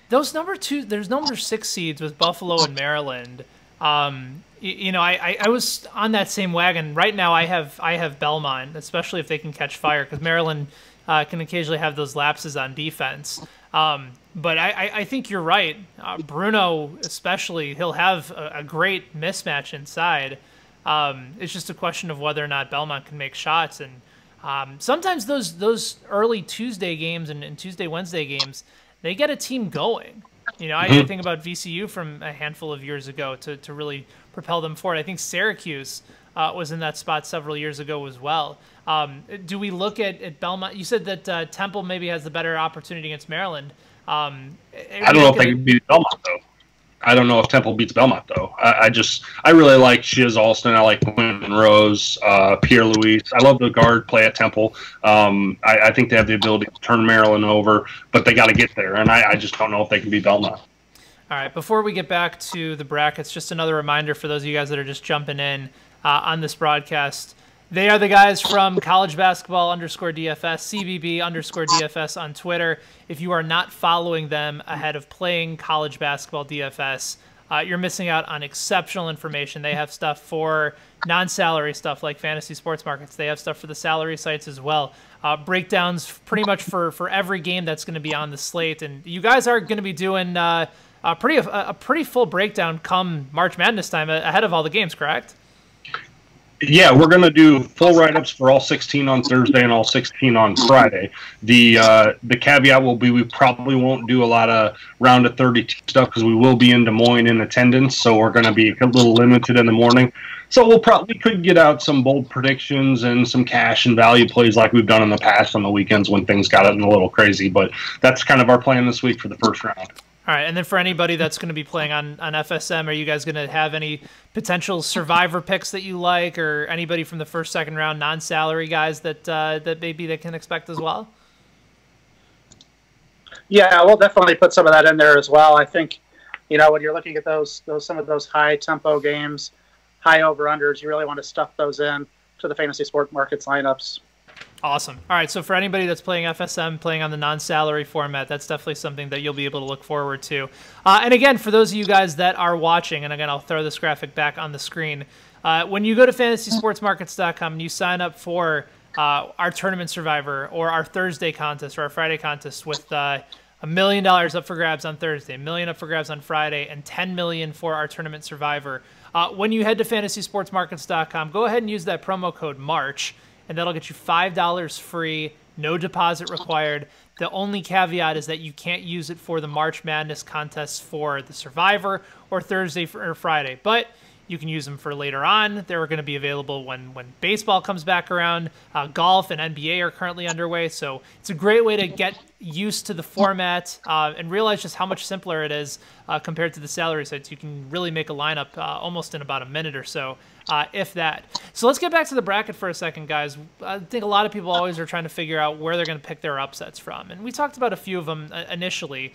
There's number 6 seeds with Buffalo and Maryland. I was on that same wagon. Right now I have Belmont, especially if they can catch fire, because Maryland can occasionally have those lapses on defense. But I think you're right. Bruno, especially, he'll have a great mismatch inside. It's just a question of whether or not Belmont can make shots. And sometimes those early Tuesday games and Tuesday, Wednesday games, they get a team going. I think about VCU from a handful of years ago to really propel them forward. I think Syracuse was in that spot several years ago as well. Do we look at Belmont? You said that Temple maybe has the better opportunity against Maryland. I don't know if they can beat Belmont, though. I don't know if Temple beats Belmont, though. I really like Shiz Alston. I like Quentin Rose, Pierre Louis. I love the guard play at Temple. I think they have the ability to turn Maryland over, but they got to get there, and I just don't know if they can beat Belmont. All right, before we get back to the brackets, just another reminder for those of you guys that are just jumping in on this broadcast. They are the guys from College Basketball _DFS, CBB _DFS on Twitter. If you are not following them ahead of playing College Basketball DFS, you're missing out on exceptional information. They have stuff for non-salary stuff like fantasy sports markets. They have stuff for the salary sites as well. Breakdowns pretty much for every game that's going to be on the slate. And you guys are going to be doing a pretty full breakdown come March Madness time ahead of all the games, correct? Yeah, we're going to do full write-ups for all 16 on Thursday and all 16 on Friday. The caveat will be we probably won't do a lot of round of 32 stuff because we will be in Des Moines in attendance, so we're going to be a little limited in the morning. So we could get out some bold predictions and some cash and value plays like we've done in the past on the weekends when things got a little crazy. But that's kind of our plan this week for the first round. All right, and then for anybody that's going to be playing on FSM, are you guys going to have any potential survivor picks that you like, or anybody from the first, second round non-salary guys that maybe they can expect as well? Yeah, we'll definitely put some of that in there as well. I think, when you're looking at some of those high tempo games, high over unders, you really want to stuff those in to the fantasy sport markets lineups. Awesome. All right, so for anybody that's playing FSM, playing on the non-salary format, that's definitely something that you'll be able to look forward to. And again, for those of you guys that are watching, and again, I'll throw this graphic back on the screen, when you go to fantasysportsmarkets.com and you sign up for our Tournament Survivor or our Thursday contest or our Friday contest with $1 million up for grabs on Thursday, $1 million up for grabs on Friday, and $10 million for our Tournament Survivor, when you head to fantasysportsmarkets.com, go ahead and use that promo code MARCH, and that'll get you $5 free, no deposit required. The only caveat is that you can't use it for the March Madness contests for the Survivor or Thursday or Friday, but you can use them for later on. They're going to be available when baseball comes back around. Golf and NBA are currently underway, so it's a great way to get used to the format and realize just how much simpler it is compared to the salary sites. You can really make a lineup almost in about a minute or so, if that. So let's get back to the bracket for a second, guys. I think a lot of people always are trying to figure out where they're going to pick their upsets from. And we talked about a few of them initially.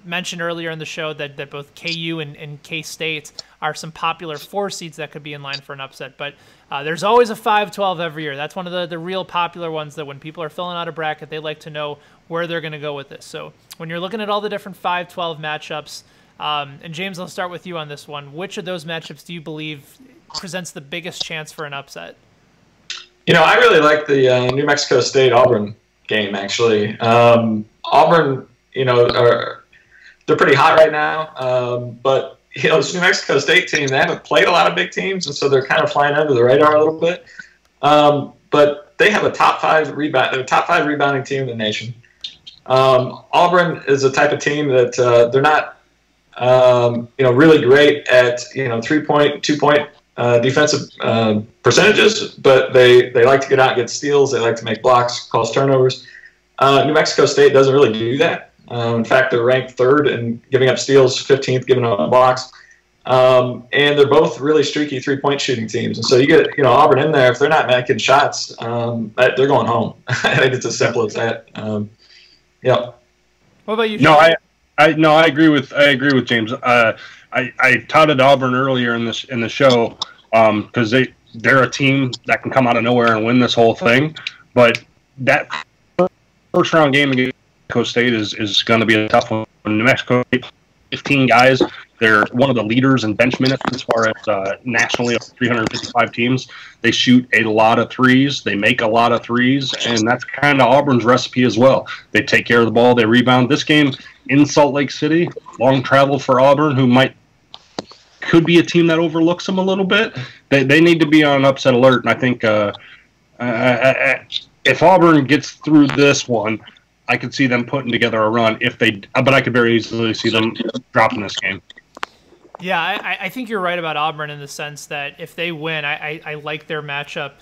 Mentioned earlier in the show that both KU and K-State are some popular 4 seeds that could be in line for an upset. But there's always a 5-12 every year. That's one of the real popular ones that when people are filling out a bracket, they like to know where they're going to go with this. So when you're looking at all the different 5-12 matchups, and James, I'll start with you on this one. Which of those matchups do you believe presents the biggest chance for an upset? I really like the New Mexico State-Auburn game, actually. Auburn, they're pretty hot right now, but this New Mexico State team, they haven't played a lot of big teams, and so they're kind of flying under the radar a little bit. But they have a top 5 rebounding team in the nation. Auburn is a type of team that they're not, really great at 3-point, 2-point defensive percentages, but they like to get out and get steals. They like to make blocks, cause turnovers. New Mexico State doesn't really do that. In fact, they're ranked 3rd in giving up steals, 15th giving up blocks. And they're both really streaky 3-point shooting teams. And so you get, Auburn in there. If they're not making shots, they're going home. I think it's as simple as that. Yeah. What about you? No, I agree with James. I touted Auburn earlier in the show because they're a team that can come out of nowhere and win this whole thing. But that first round game against Mexico State is going to be a tough one. New Mexico State, 15 guys. They're one of the leaders in bench minutes as far as nationally of 355 teams. They shoot a lot of threes. They make a lot of threes, and that's kind of Auburn's recipe as well. They take care of the ball. They rebound. This game in Salt Lake City, long travel for Auburn, who could be a team that overlooks them a little bit. They need to be on upset alert, and I think if Auburn gets through this one, I could see them putting together a run but I could very easily see them dropping this game. Yeah, I think you're right about Auburn in the sense that if they win, I like their matchup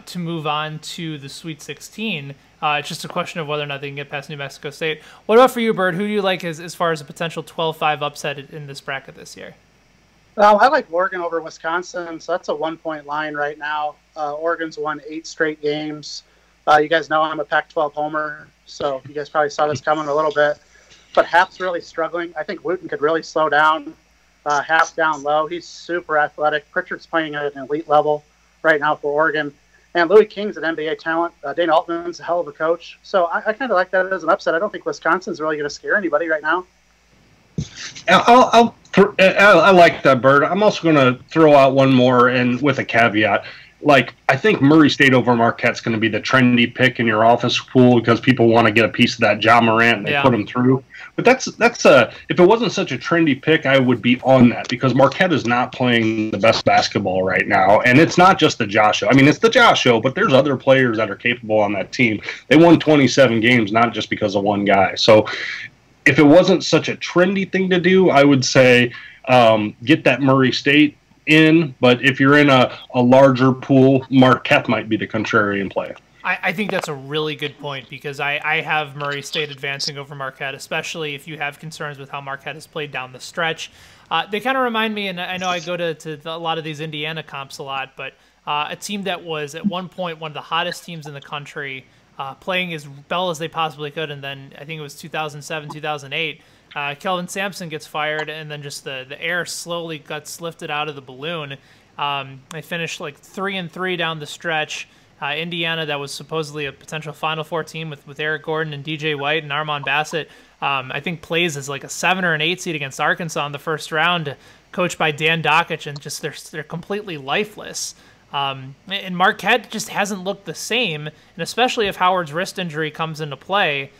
to move on to the Sweet 16. It's just a question of whether or not they can get past New Mexico State. What about for you, Bird? Who do you like as far as a potential 12-5 upset in this bracket this year? I like Oregon over Wisconsin, so that's a 1-point line right now. Oregon's won 8 straight games. You guys know I'm a Pac-12 homer, so you guys probably saw this coming a little bit. But Hap's really struggling. I think Wooten could really slow down. Hap down low. He's super athletic. Pritchard's playing at an elite level right now for Oregon. And Louis King's an NBA talent. Dana Altman's a hell of a coach. So I kind of like that as an upset. I don't think Wisconsin's really going to scare anybody right now. I like that, Bird. I'm also going to throw out one more, and with a caveat. I think Murray State over Marquette's going to be the trendy pick in your office pool because people want to get a piece of that Ja Morant and they put him through. But that's if it wasn't such a trendy pick, I would be on that because Marquette is not playing the best basketball right now. And it's not just the Ja show. I mean, it's the Ja show, but there's other players that are capable on that team. They won 27 games, not just because of one guy. So if it wasn't such a trendy thing to do, I would say get that Murray State in, but if you're in a larger pool, Marquette might be the contrarian play. I think that's a really good point because I have Murray State advancing over Marquette, especially if you have concerns with how Marquette has played down the stretch. They kind of remind me, and I know I go to a lot of these Indiana comps a lot, but a team that was at one point one of the hottest teams in the country, playing as well as they possibly could, and then I think it was 2007, 2008, Kelvin Sampson gets fired, and then just the air slowly gets lifted out of the balloon. They finished 3-3 down the stretch. Indiana, that was supposedly a potential Final Four team with Eric Gordon and DJ White and Armand Bassett, I think plays as a 7 or an 8 seed against Arkansas in the first round, coached by Dan Dockich, and just they're completely lifeless. And Marquette just hasn't looked the same, and especially if Howard's wrist injury comes into play,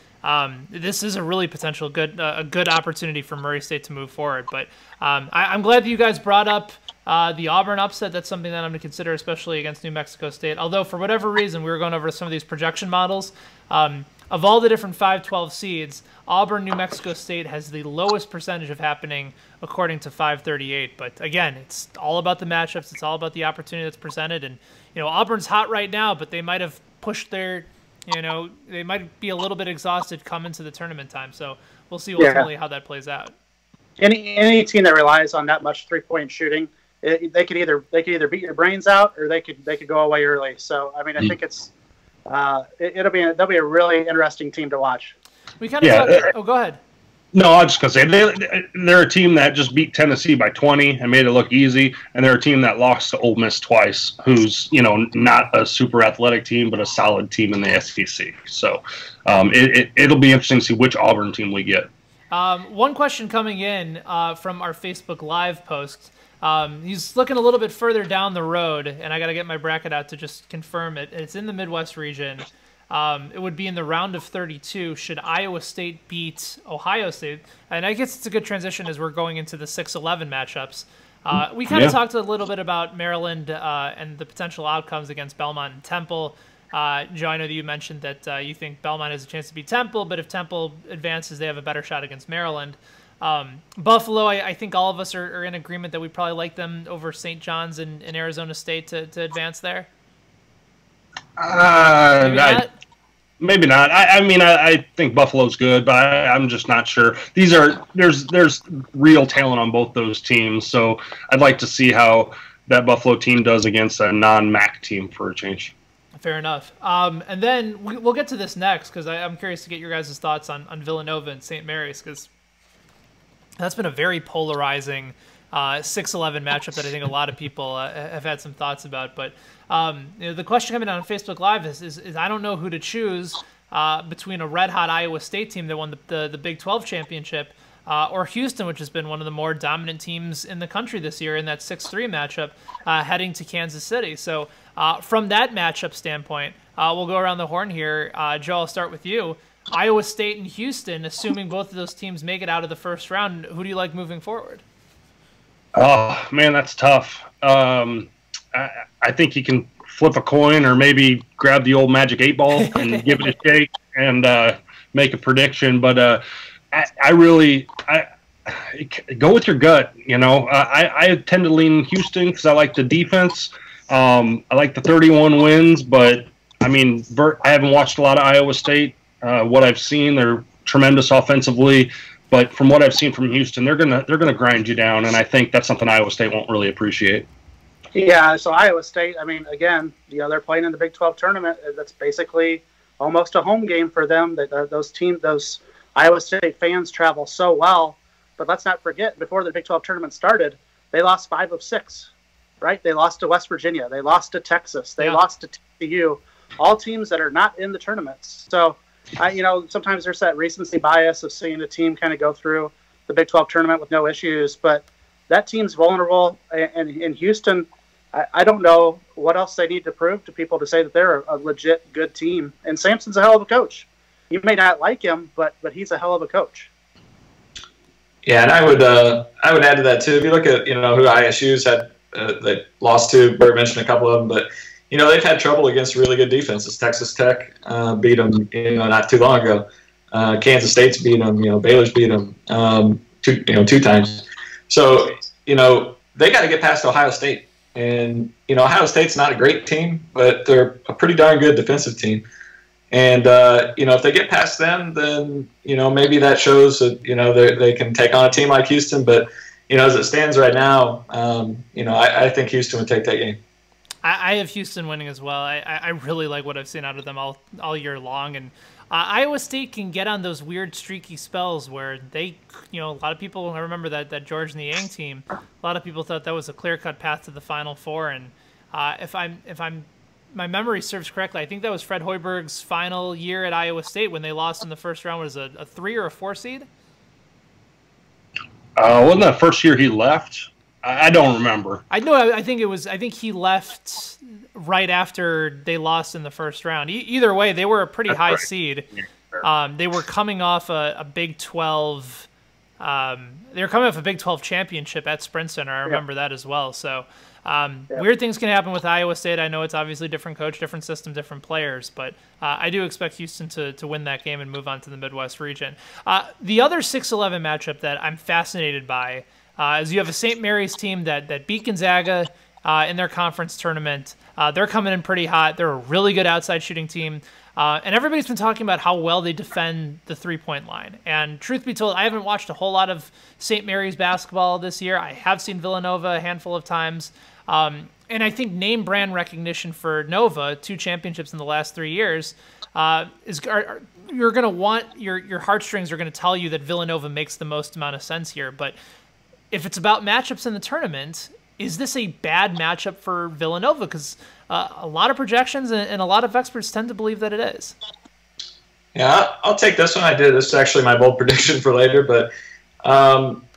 this is a really potential good opportunity for Murray State to move forward. But I'm glad that you guys brought up the Auburn upset. That's something that I'm going to consider, especially against New Mexico State. Although, for whatever reason, we were going over some of these projection models. Of all the different 5-12 seeds, Auburn, New Mexico State has the lowest percentage of happening according to 538. But again, it's all about the matchups. It's all about the opportunity that's presented. And Auburn's hot right now, but they might have pushed their they might be a little bit exhausted coming to the tournament time. So we'll see ultimately how that plays out. Any team that relies on that much 3-point shooting, they could either beat your brains out or they could go away early. So I mean, I think it's they'll be a really interesting team to watch. We kind of go ahead. No, I was just gonna say they're a team that just beat Tennessee by 20 and made it look easy, and they're a team that lost to Ole Miss twice, who's not a super athletic team but a solid team in the SEC. So it'll be interesting to see which Auburn team we get. One question coming in from our Facebook Live post. He's looking a little bit further down the road, and I got to get my bracket out to just confirm it. It's in the Midwest region. It would be in the round of 32 should Iowa State beat Ohio State. And I guess it's a good transition as we're going into the 6-11 matchups. We kind of talked a little bit about Maryland and the potential outcomes against Belmont and Temple. Joe, I know that you mentioned that you think Belmont has a chance to beat Temple, but if Temple advances, they have a better shot against Maryland. Buffalo, I think all of us are in agreement that we probably like them over St. John's and Arizona State to advance there. Maybe not. I mean, I think Buffalo's good, but I'm just not sure. There's real talent on both those teams, so I'd like to see how that Buffalo team does against a non-MAC team for a change. Fair enough. And then we'll get to this next because I'm curious to get your guys' thoughts on Villanova and St. Mary's because that's been a very polarizing 6-11 matchup that I think a lot of people have had some thoughts about. But the question coming on Facebook Live is I don't know who to choose between a red-hot Iowa State team that won the Big 12 championship or Houston, which has been one of the more dominant teams in the country this year in that 6-3 matchup heading to Kansas City. So from that matchup standpoint, we'll go around the horn here. Joe, I'll start with you. Iowa State and Houston, assuming both of those teams make it out of the first round, who do you like moving forward? Oh, man, that's tough. I think you can flip a coin or maybe grab the old Magic 8-ball and give it a shake and make a prediction. But I really go with your gut. I tend to lean Houston because I like the defense. I like the 31 wins, but I mean, I haven't watched a lot of Iowa State. What I've seen, they're tremendous offensively. But from what I've seen from Houston, they're gonna grind you down, and I think that's something Iowa State won't really appreciate. Yeah, so Iowa State, I mean, again, they're playing in the Big 12 tournament. That's basically almost a home game for them. Those Iowa State fans travel so well. But let's not forget, before the Big 12 tournament started, they lost 5 of 6, right? They lost to West Virginia. They lost to Texas. They lost to TCU, all teams that are not in the tournaments. So, sometimes there's that recency bias of seeing a team kind of go through the Big 12 tournament with no issues. But that team's vulnerable. And in Houston, I don't know what else they need to prove to people to say that they're a legit good team. And Sampson's a hell of a coach. You may not like him, but he's a hell of a coach. Yeah, and I would add to that too. If you look at who ISU's had, they lost to. Bert mentioned a couple of them, but they've had trouble against really good defenses. Texas Tech beat them not too long ago. Kansas State's beat them. Baylor's beat them 2 times. So they got to get past Ohio State. And, Ohio State's not a great team, but they're a pretty darn good defensive team. And, if they get past them, then, maybe that shows that, they can take on a team like Houston. But, as it stands right now, I think Houston would take that game. I have Houston winning as well. I really like what I've seen out of them all year long. And Iowa State can get on those weird streaky spells where they, a lot of people, I remember that George and the Yang team, a lot of people thought that was a clear-cut path to the Final Four. And if my memory serves correctly, I think that was Fred Hoiberg's final year at Iowa State when they lost in the first round. Was a 3 or a 4 seed? Wasn't that first year he left? I don't remember. I know. I think he left right after they lost in the first round. Either way, they were a pretty high seed. They were coming off a Big 12. They were coming off a Big 12 championship at Sprint Center. I remember that as well. So weird things can happen with Iowa State. I know it's obviously different coach, different system, different players, but I do expect Houston to win that game and move on to the Midwest region. The other 6-11 matchup that I'm fascinated by is you have a St. Mary's team that beat Gonzaga in their conference tournament. They're coming in pretty hot. They're a really good outside shooting team. And everybody's been talking about how well they defend the three-point line. And truth be told, I haven't watched a whole lot of St. Mary's basketball this year. I have seen Villanova a handful of times. And I think name brand recognition for Nova, 2 championships in the last 3 years, you're going to want your heartstrings are going to tell you that Villanova makes the most amount of sense here. But if it's about matchups in the tournament, is this a bad matchup for Villanova? Because a lot of projections and a lot of experts tend to believe that it is. Yeah, I'll take this one. I did. This is actually my bold prediction for later. But,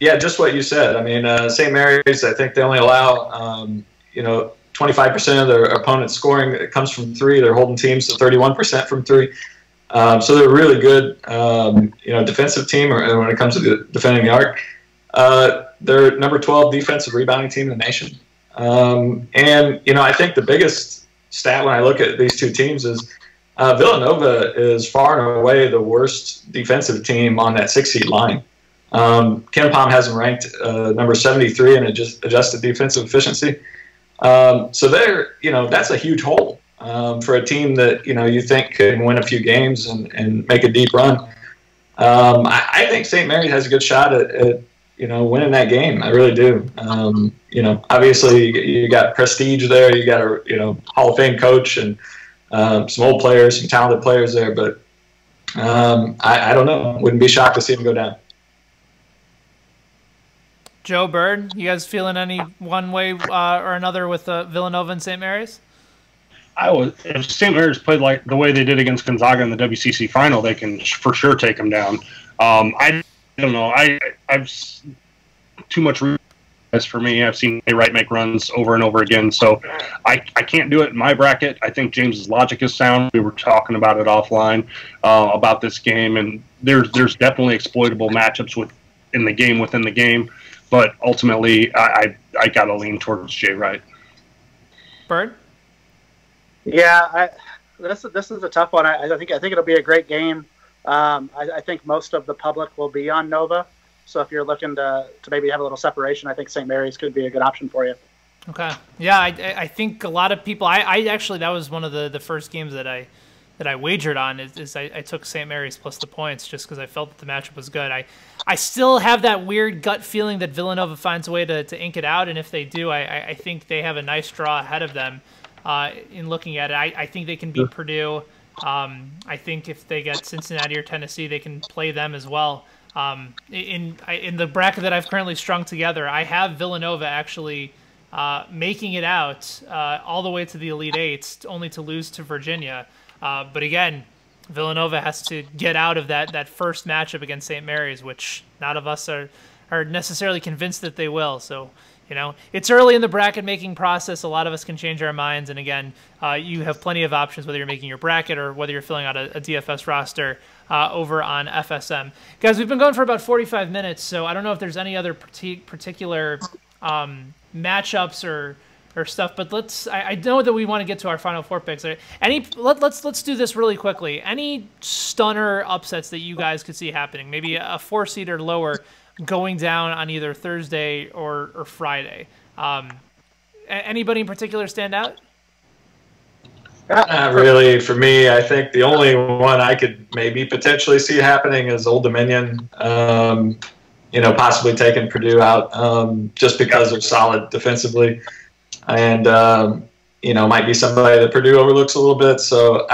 yeah, just what you said. I mean, St. Mary's, I think they only allow, 25% of their opponent's scoring comes from 3. They're holding teams to 31% from 3. So they're a really good, defensive team when it comes to defending the arc. They're number 12 defensive rebounding team in the nation. I think the biggest stat when I look at these 2 teams is Villanova is far and away the worst defensive team on that 6-seed line. KenPom has them ranked number 73 in adjusted defensive efficiency. So that's a huge hole for a team that, you think can win a few games and make a deep run. I think St. Mary's has a good shot at winning that game. I really do. Obviously you got prestige there. You got a Hall of Fame coach and some old players, some talented players there. But I don't know. Wouldn't be shocked to see them go down. Joe, Bird, you guys feeling any one way or another with Villanova and St. Mary's? If St. Mary's played like the way they did against Gonzaga in the WCC final, they can for sure take them down. I don't know. I've too much for me. I've seen Wright make runs over and over again, so I can't do it in my bracket. I think James's logic is sound. We were talking about it offline about this game, and there's definitely exploitable matchups within the game. But ultimately, I got to lean towards Jay Wright. Bird? Yeah, this is a tough one. I think it'll be a great game. I think most of the public will be on Nova. So if you're looking to maybe have a little separation, I think St. Mary's could be a good option for you. Okay. Yeah, I think a lot of people. I actually, that was one of the first games that I wagered on is I took St. Mary's plus the points just because I felt that the matchup was good. I still have that weird gut feeling that Villanova finds a way to ink it out, and if they do, I think they have a nice draw ahead of them in looking at it. I think they can beat Purdue. I think if they get Cincinnati or Tennessee, they can play them as well. In the bracket that I've currently strung together, I have Villanova actually making it out all the way to the Elite Eight, only to lose to Virginia. But again, Villanova has to get out of that first matchup against St. Mary's, which none of us are necessarily convinced that they will. So, it's early in the bracket making process. A lot of us can change our minds. And again, you have plenty of options, whether you're making your bracket or whether you're filling out a DFS roster over on FSM. Guys, we've been going for about 45 minutes, so I don't know if there's any other particular matchups or stuff, but I know that we want to get to our final 4 picks. Let's do this really quickly. Any stunner upsets that you guys could see happening? Maybe a 4-seed or lower going down on either Thursday or Friday. Anybody in particular stand out? Not really for me. I think the only one I could maybe potentially see happening is Old Dominion. Possibly taking Purdue out just because they're solid defensively. And, might be somebody that Purdue overlooks a little bit. So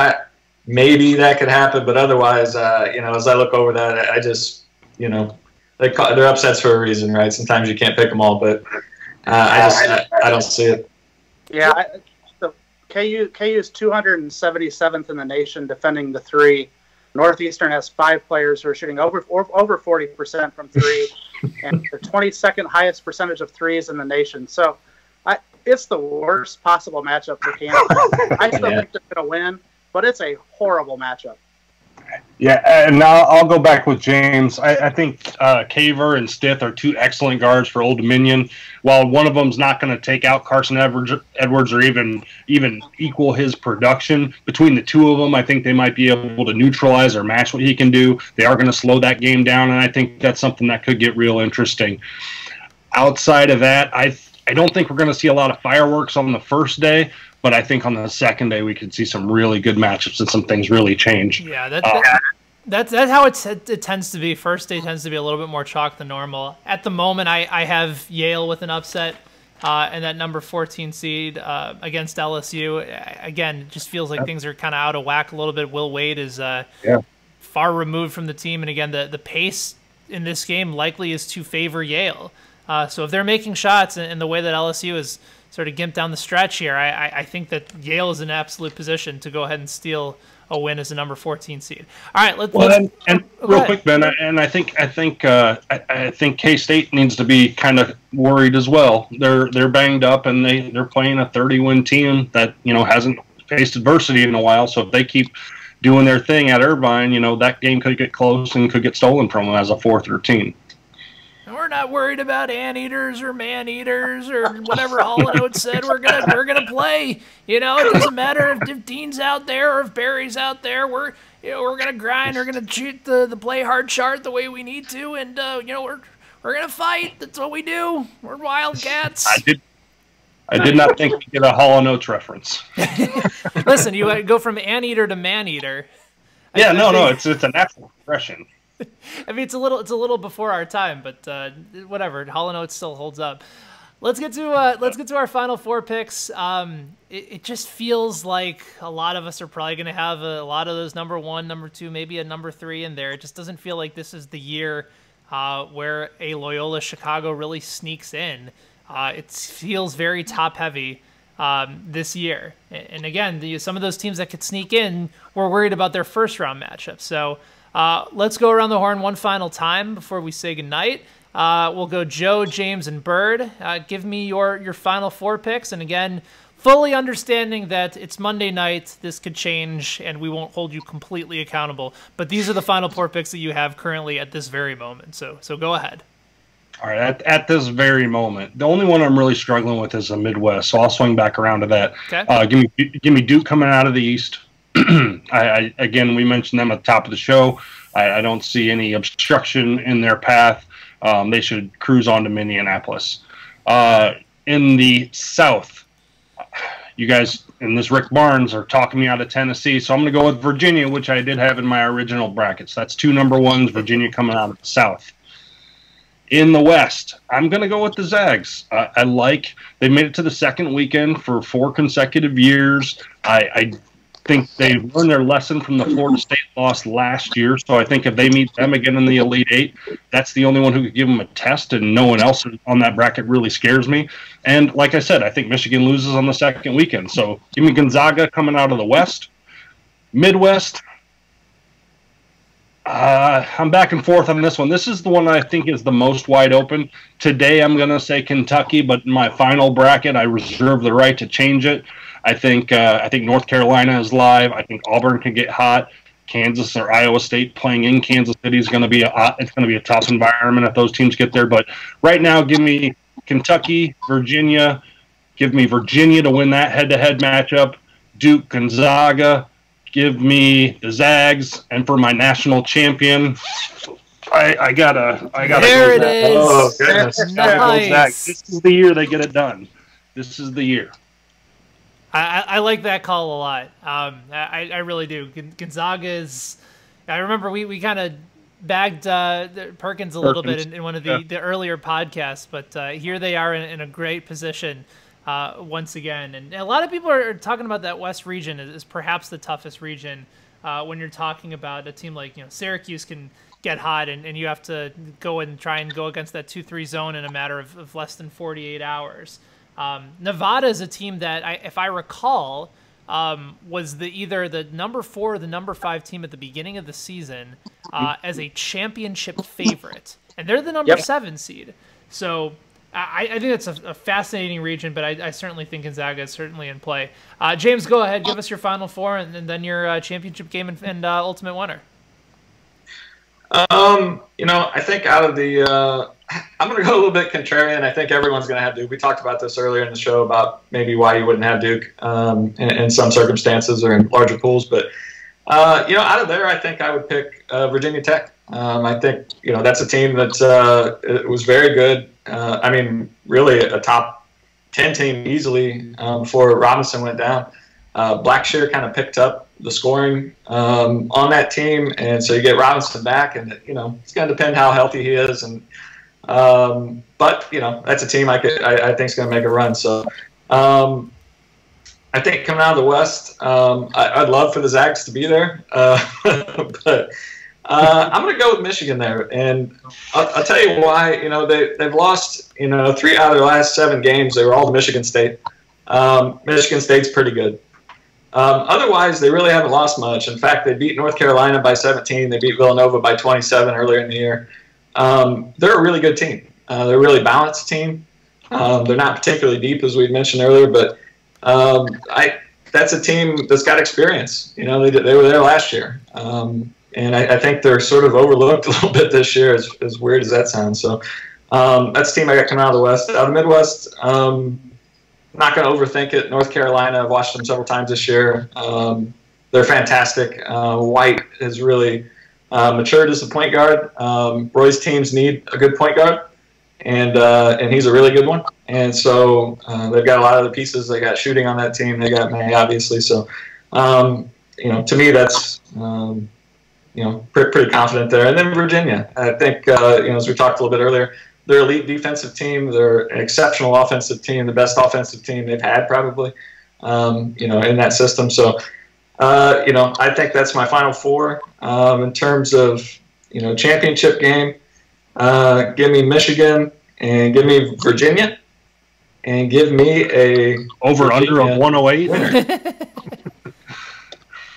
maybe that could happen. But otherwise, as I look over that, I just, they're upsets for a reason, right? Sometimes you can't pick them all, but I don't see it. Yeah, KU is 277th in the nation defending the 3. Northeastern has 5 players who are shooting over 40% from 3, and the 22nd highest percentage of 3s in the nation. So it's the worst possible matchup for Kansas. I still think they're going to win, but it's a horrible matchup. Yeah, and now I'll go back with James. I think Caver and Stith are 2 excellent guards for Old Dominion. While one of them's not going to take out Carson Edwards or even equal his production, between the 2 of them, I think they might be able to neutralize or match what he can do. They are going to slow that game down, and I think that's something that could get real interesting. Outside of that, I I don't think we're going to see a lot of fireworks on the first day, but I think on the second day we could see some really good matchups and some things really change. Yeah, that's how it tends to be. First day tends to be a little bit more chalk than normal. At the moment, I have Yale with an upset and that number 14 seed against LSU. Again, it just feels like things are kind of out of whack a little bit. Will Wade is far removed from the team, and again, the pace in this game likely is to favor Yale. So if they're making shots in the way that LSU is sort of gimped down the stretch here, I think that Yale is in absolute position to go ahead and steal a win as a number 14 seed. All right, let's real quick, Ben, and I think K-State needs to be kind of worried as well. They're banged up, and they're playing a 30-win team that hasn't faced adversity in a while. So if they keep doing their thing at Irvine, that game could get close and could get stolen from them as a 4-13. We're not worried about anteaters or man-eaters or whatever Hall & Oates said. We're gonna play. It doesn't matter if Dean's out there or if Barry's out there. We're gonna grind. We're gonna shoot the play hard chart the way we need to, and we're gonna fight. That's what we do. We're Wildcats. I did not think we'd get a Hall & Oates reference. Listen, you go from anteater to man-eater. Yeah, it's a natural progression. I mean, it's a little before our time, but whatever. Hall & Oates still holds up. Let's get to our final four picks. It just feels like a lot of us are probably going to have a lot of those number 1, number 2, maybe a number 3 in there. It just doesn't feel like this is the year where a Loyola Chicago really sneaks in. It feels very top heavy this year, and again, some of those teams that could sneak in, we're worried about their first round matchups. So. Let's go around the horn one final time before we say goodnight. We'll go Joe, James, and Bird. Give me your final 4 picks. And again, fully understanding that it's Monday night, this could change, and we won't hold you completely accountable. But these are the final 4 picks that you have currently at this very moment. So go ahead. All right, at this very moment, the only one I'm really struggling with is the Midwest. So I'll swing back around to that. Okay. Give me Duke coming out of the East. Again, we mentioned them at the top of the show. I don't see any obstruction in their path. They should cruise on to Minneapolis. In the South, you guys and this Rick Barnes are talking me out of Tennessee, so I'm going to go with Virginia, which I did have in my original brackets. That's 2 number 1s, Virginia coming out of the South. In the West, I'm going to go with the Zags. They made it to the second weekend for 4 consecutive years. I think they learned their lesson from the Florida State loss last year. So I think if they meet them again in the Elite Eight, that's the only one who could give them a test, and no one else on that bracket really scares me. And like I said, I think Michigan loses on the second weekend. So give me Gonzaga coming out of the West. Midwest, I'm back and forth on this one. This is the one I think is the most wide open. Today I'm going to say Kentucky, but in my final bracket, I reserve the right to change it. I think North Carolina is live. I think Auburn can get hot. Kansas or Iowa State playing in Kansas City is going to be a tough environment if those teams get there. But right now, give me Kentucky, Virginia. Give me Virginia to win that head-to-head matchup. Duke, Gonzaga. Give me the Zags, and for my national champion, I gotta. There it is. Oh goodness! Nice. This is the year they get it done. This is the year. I like that call a lot. I really do. Gonzaga is. I remember we kind of bagged Perkins a little bit in one of the earlier podcasts, but here they are in a great position once again. And a lot of people are talking about that West region as perhaps the toughest region when you're talking about a team like Syracuse can get hot and you have to go and try and go against that 2-3 zone in a matter of less than 48 hours. Nevada is a team that, if I recall, was either the number 4 or the number 5 team at the beginning of the season as a championship favorite, and they're the number 7 seed. So I think it's a fascinating region, but I certainly think Gonzaga is certainly in play. James, go ahead, give us your Final Four and then your championship game and ultimate winner. I think out of the I'm going to go a little bit contrarian. I think everyone's going to have Duke. We talked about this earlier in the show about maybe why you wouldn't have Duke in some circumstances or in larger pools. But, out of there, I think I would pick Virginia Tech. I think, that's a team that was very good. Really a top 10 team easily before Robinson went down. Blackshear kind of picked up the scoring on that team, and so you get Robinson back, and it's going to depend how healthy he is, and but that's a team I think is going to make a run. So I think coming out of the West, I'd love for the Zags to be there, but I'm going to go with Michigan there, and I'll tell you why. They've lost 3 out of their last 7 games. They were all to Michigan State. Michigan State's pretty good. Otherwise, they really haven't lost much. In fact, they beat North Carolina by 17. They beat Villanova by 27 earlier in the year. They're a really good team. They're a really balanced team. They're not particularly deep, as we mentioned earlier, but that's a team that's got experience. They were there last year. And I think they're sort of overlooked a little bit this year, as weird as that sounds. So that's the team I got coming out of the West. Out of the Midwest, not going to overthink it. North Carolina, I've watched them several times this year. They're fantastic. White has really matured as a point guard. Roy's teams need a good point guard, and he's a really good one. And so they've got a lot of the pieces. They got shooting on that team. They got May, obviously. So, to me, that's pretty confident there. And then Virginia, I think, as we talked a little bit earlier, they're an elite defensive team. They're an exceptional offensive team, the best offensive team they've had probably, in that system. So, I think that's my Final Four. In terms of, championship game, give me Michigan and give me Virginia and give me a over-under of 108.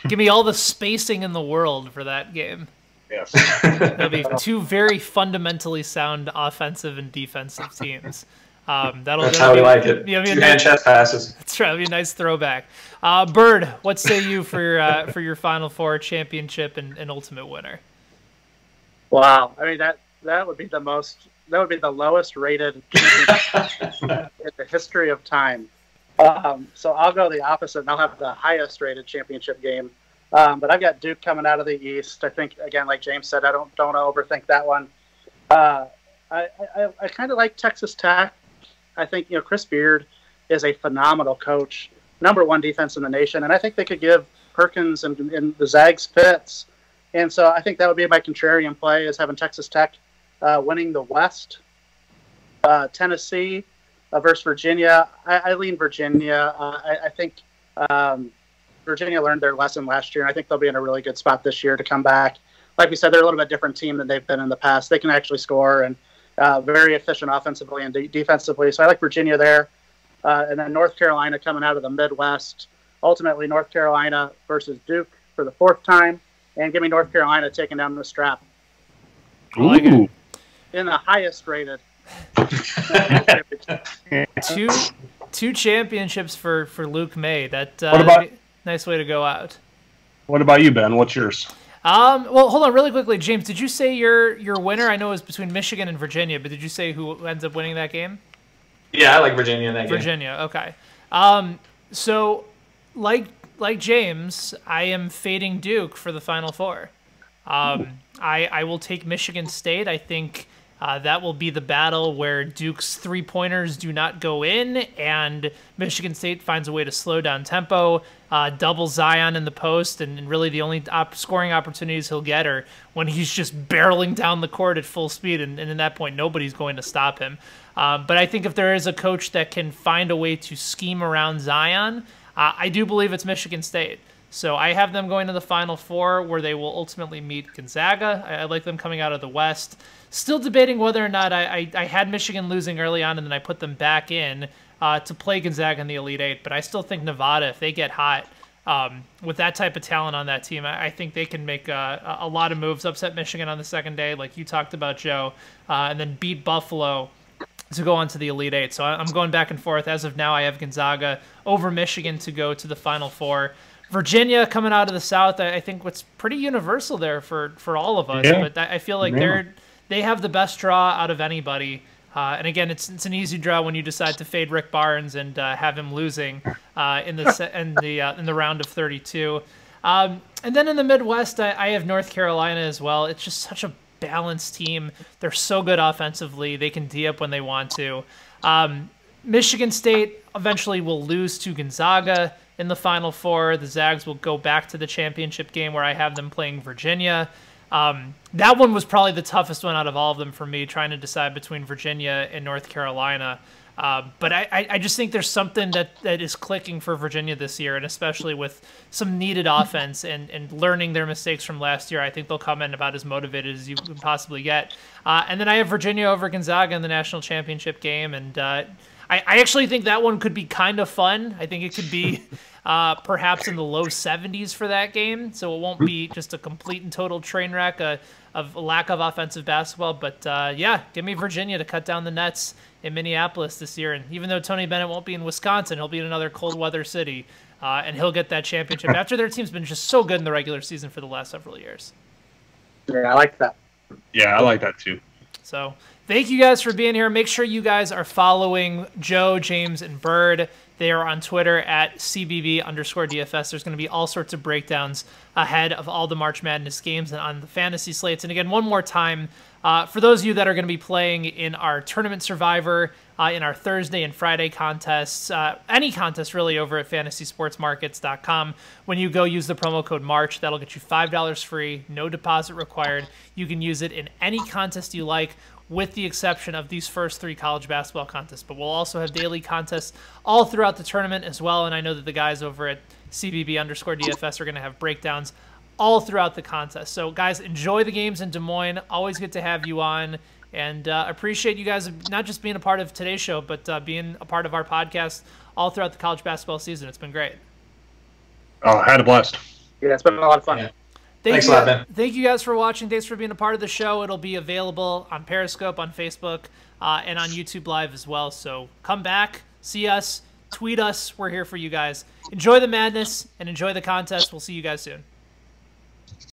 Give me all the spacing in the world for that game. Yes. That'll be 2 very fundamentally sound offensive and defensive teams. That's how we like it. 2-hand chest passes. That's right. That'll be a nice throwback. Bird, what say you for your Final Four championship and ultimate winner? Wow. I mean, that would be the lowest rated in the history of time. So I'll go the opposite, and I'll have the highest rated championship game. But I've got Duke coming out of the East. I think, again, like James said, I don't overthink that one. I kind of like Texas Tech. I think, Chris Beard is a phenomenal coach, #1 defense in the nation, and I think they could give Perkins and the Zags fits. And so I think that would be my contrarian play, is having Texas Tech winning the West. Tennessee versus Virginia. I lean Virginia. I think Virginia learned their lesson last year, and I think they'll be in a really good spot this year to come back. Like we said, they're a little bit different team than they've been in the past. They can actually score, and very efficient offensively and defensively. So I like Virginia there. And then North Carolina coming out of the Midwest. Ultimately, North Carolina versus Duke for the 4th time. And give me North Carolina taking down the strap. Ooh. In the highest rated. Two championships for Luke May. That nice way to go out. What about you, Ben? What's yours? Well, hold on really quickly. James, did you say your winner? I know it was between Michigan and Virginia, but did you say who ends up winning that game? Yeah, I like Virginia in that game. Virginia, okay. So, like James, I am fading Duke for the Final Four. I will take Michigan State. I think that will be the battle where Duke's 3-pointers do not go in, and Michigan State finds a way to slow down tempo, double Zion in the post, and really the only scoring opportunities he'll get are when he's just barreling down the court at full speed, and at that point, nobody's going to stop him. But I think if there is a coach that can find a way to scheme around Zion, I do believe it's Michigan State. So I have them going to the Final Four, where they will ultimately meet Gonzaga. I like them coming out of the West. Still debating whether or not I had Michigan losing early on, and then I put them back in to play Gonzaga in the Elite Eight. But I still think Nevada, if they get hot with that type of talent on that team, I think they can make a lot of moves, upset Michigan on the second day, like you talked about, Joe, and then beat Buffalo to go on to the Elite Eight. So I'm going back and forth. As of now, I have Gonzaga over Michigan to go to the Final Four. Virginia coming out of the South, I think what's pretty universal there for all of us. Yeah. But I feel like they have the best draw out of anybody. And again, it's an easy draw when you decide to fade Rick Barnes and have him losing in the round of 32. And then in the Midwest, I have North Carolina as well. It's just such a balanced team. They're so good offensively. They can D up when they want to. Michigan State eventually will lose to Gonzaga in the Final Four. The Zags will go back to the championship game where I have them playing Virginia. That one was probably the toughest one out of all of them for me, trying to decide between Virginia and North Carolina. But I just think there's something that is clicking for Virginia this year, and especially with some needed offense and learning their mistakes from last year, I think they'll come in about as motivated as you can possibly get. And then I have Virginia over Gonzaga in the national championship game, and I actually think that one could be kind of fun. I think it could be perhaps in the low 70s for that game, so it won't be just a complete and total train wreck of lack of offensive basketball. But yeah, give me Virginia to cut down the nets in Minneapolis this year. And even though Tony Bennett won't be in Wisconsin, he'll be in another cold weather city, and he'll get that championship after their team's been just so good in the regular season for the last several years. Yeah, I like that. Yeah, I like that too. So thank you guys for being here. Make sure you guys are following Joe, James, and Bird. They are on Twitter at CBB_DFS. There's going to be all sorts of breakdowns ahead of all the March Madness games and on the fantasy slates. And again, one more time, for those of you that are going to be playing in our Tournament Survivor, in our Thursday and Friday contests, any contest really over at fantasysportsmarkets.com, when you go use the promo code MARCH, that'll get you $5 free, no deposit required. You can use it in any contest you like, with the exception of these first 3 college basketball contests. But we'll also have daily contests all throughout the tournament as well, and I know that the guys over at CBB_DFS are going to have breakdowns all throughout the contest. So, guys, enjoy the games in Des Moines. Always good to have you on, and appreciate you guys not just being a part of today's show, but being a part of our podcast all throughout the college basketball season. It's been great. Oh, I had a blast. Yeah, it's been a lot of fun. Yeah. Thanks a lot, man. Thank you guys for watching. Thanks for being a part of the show. It'll be available on Periscope, on Facebook, and on YouTube Live as well. So come back, see us, tweet us. We're here for you guys. Enjoy the madness and enjoy the contest. We'll see you guys soon.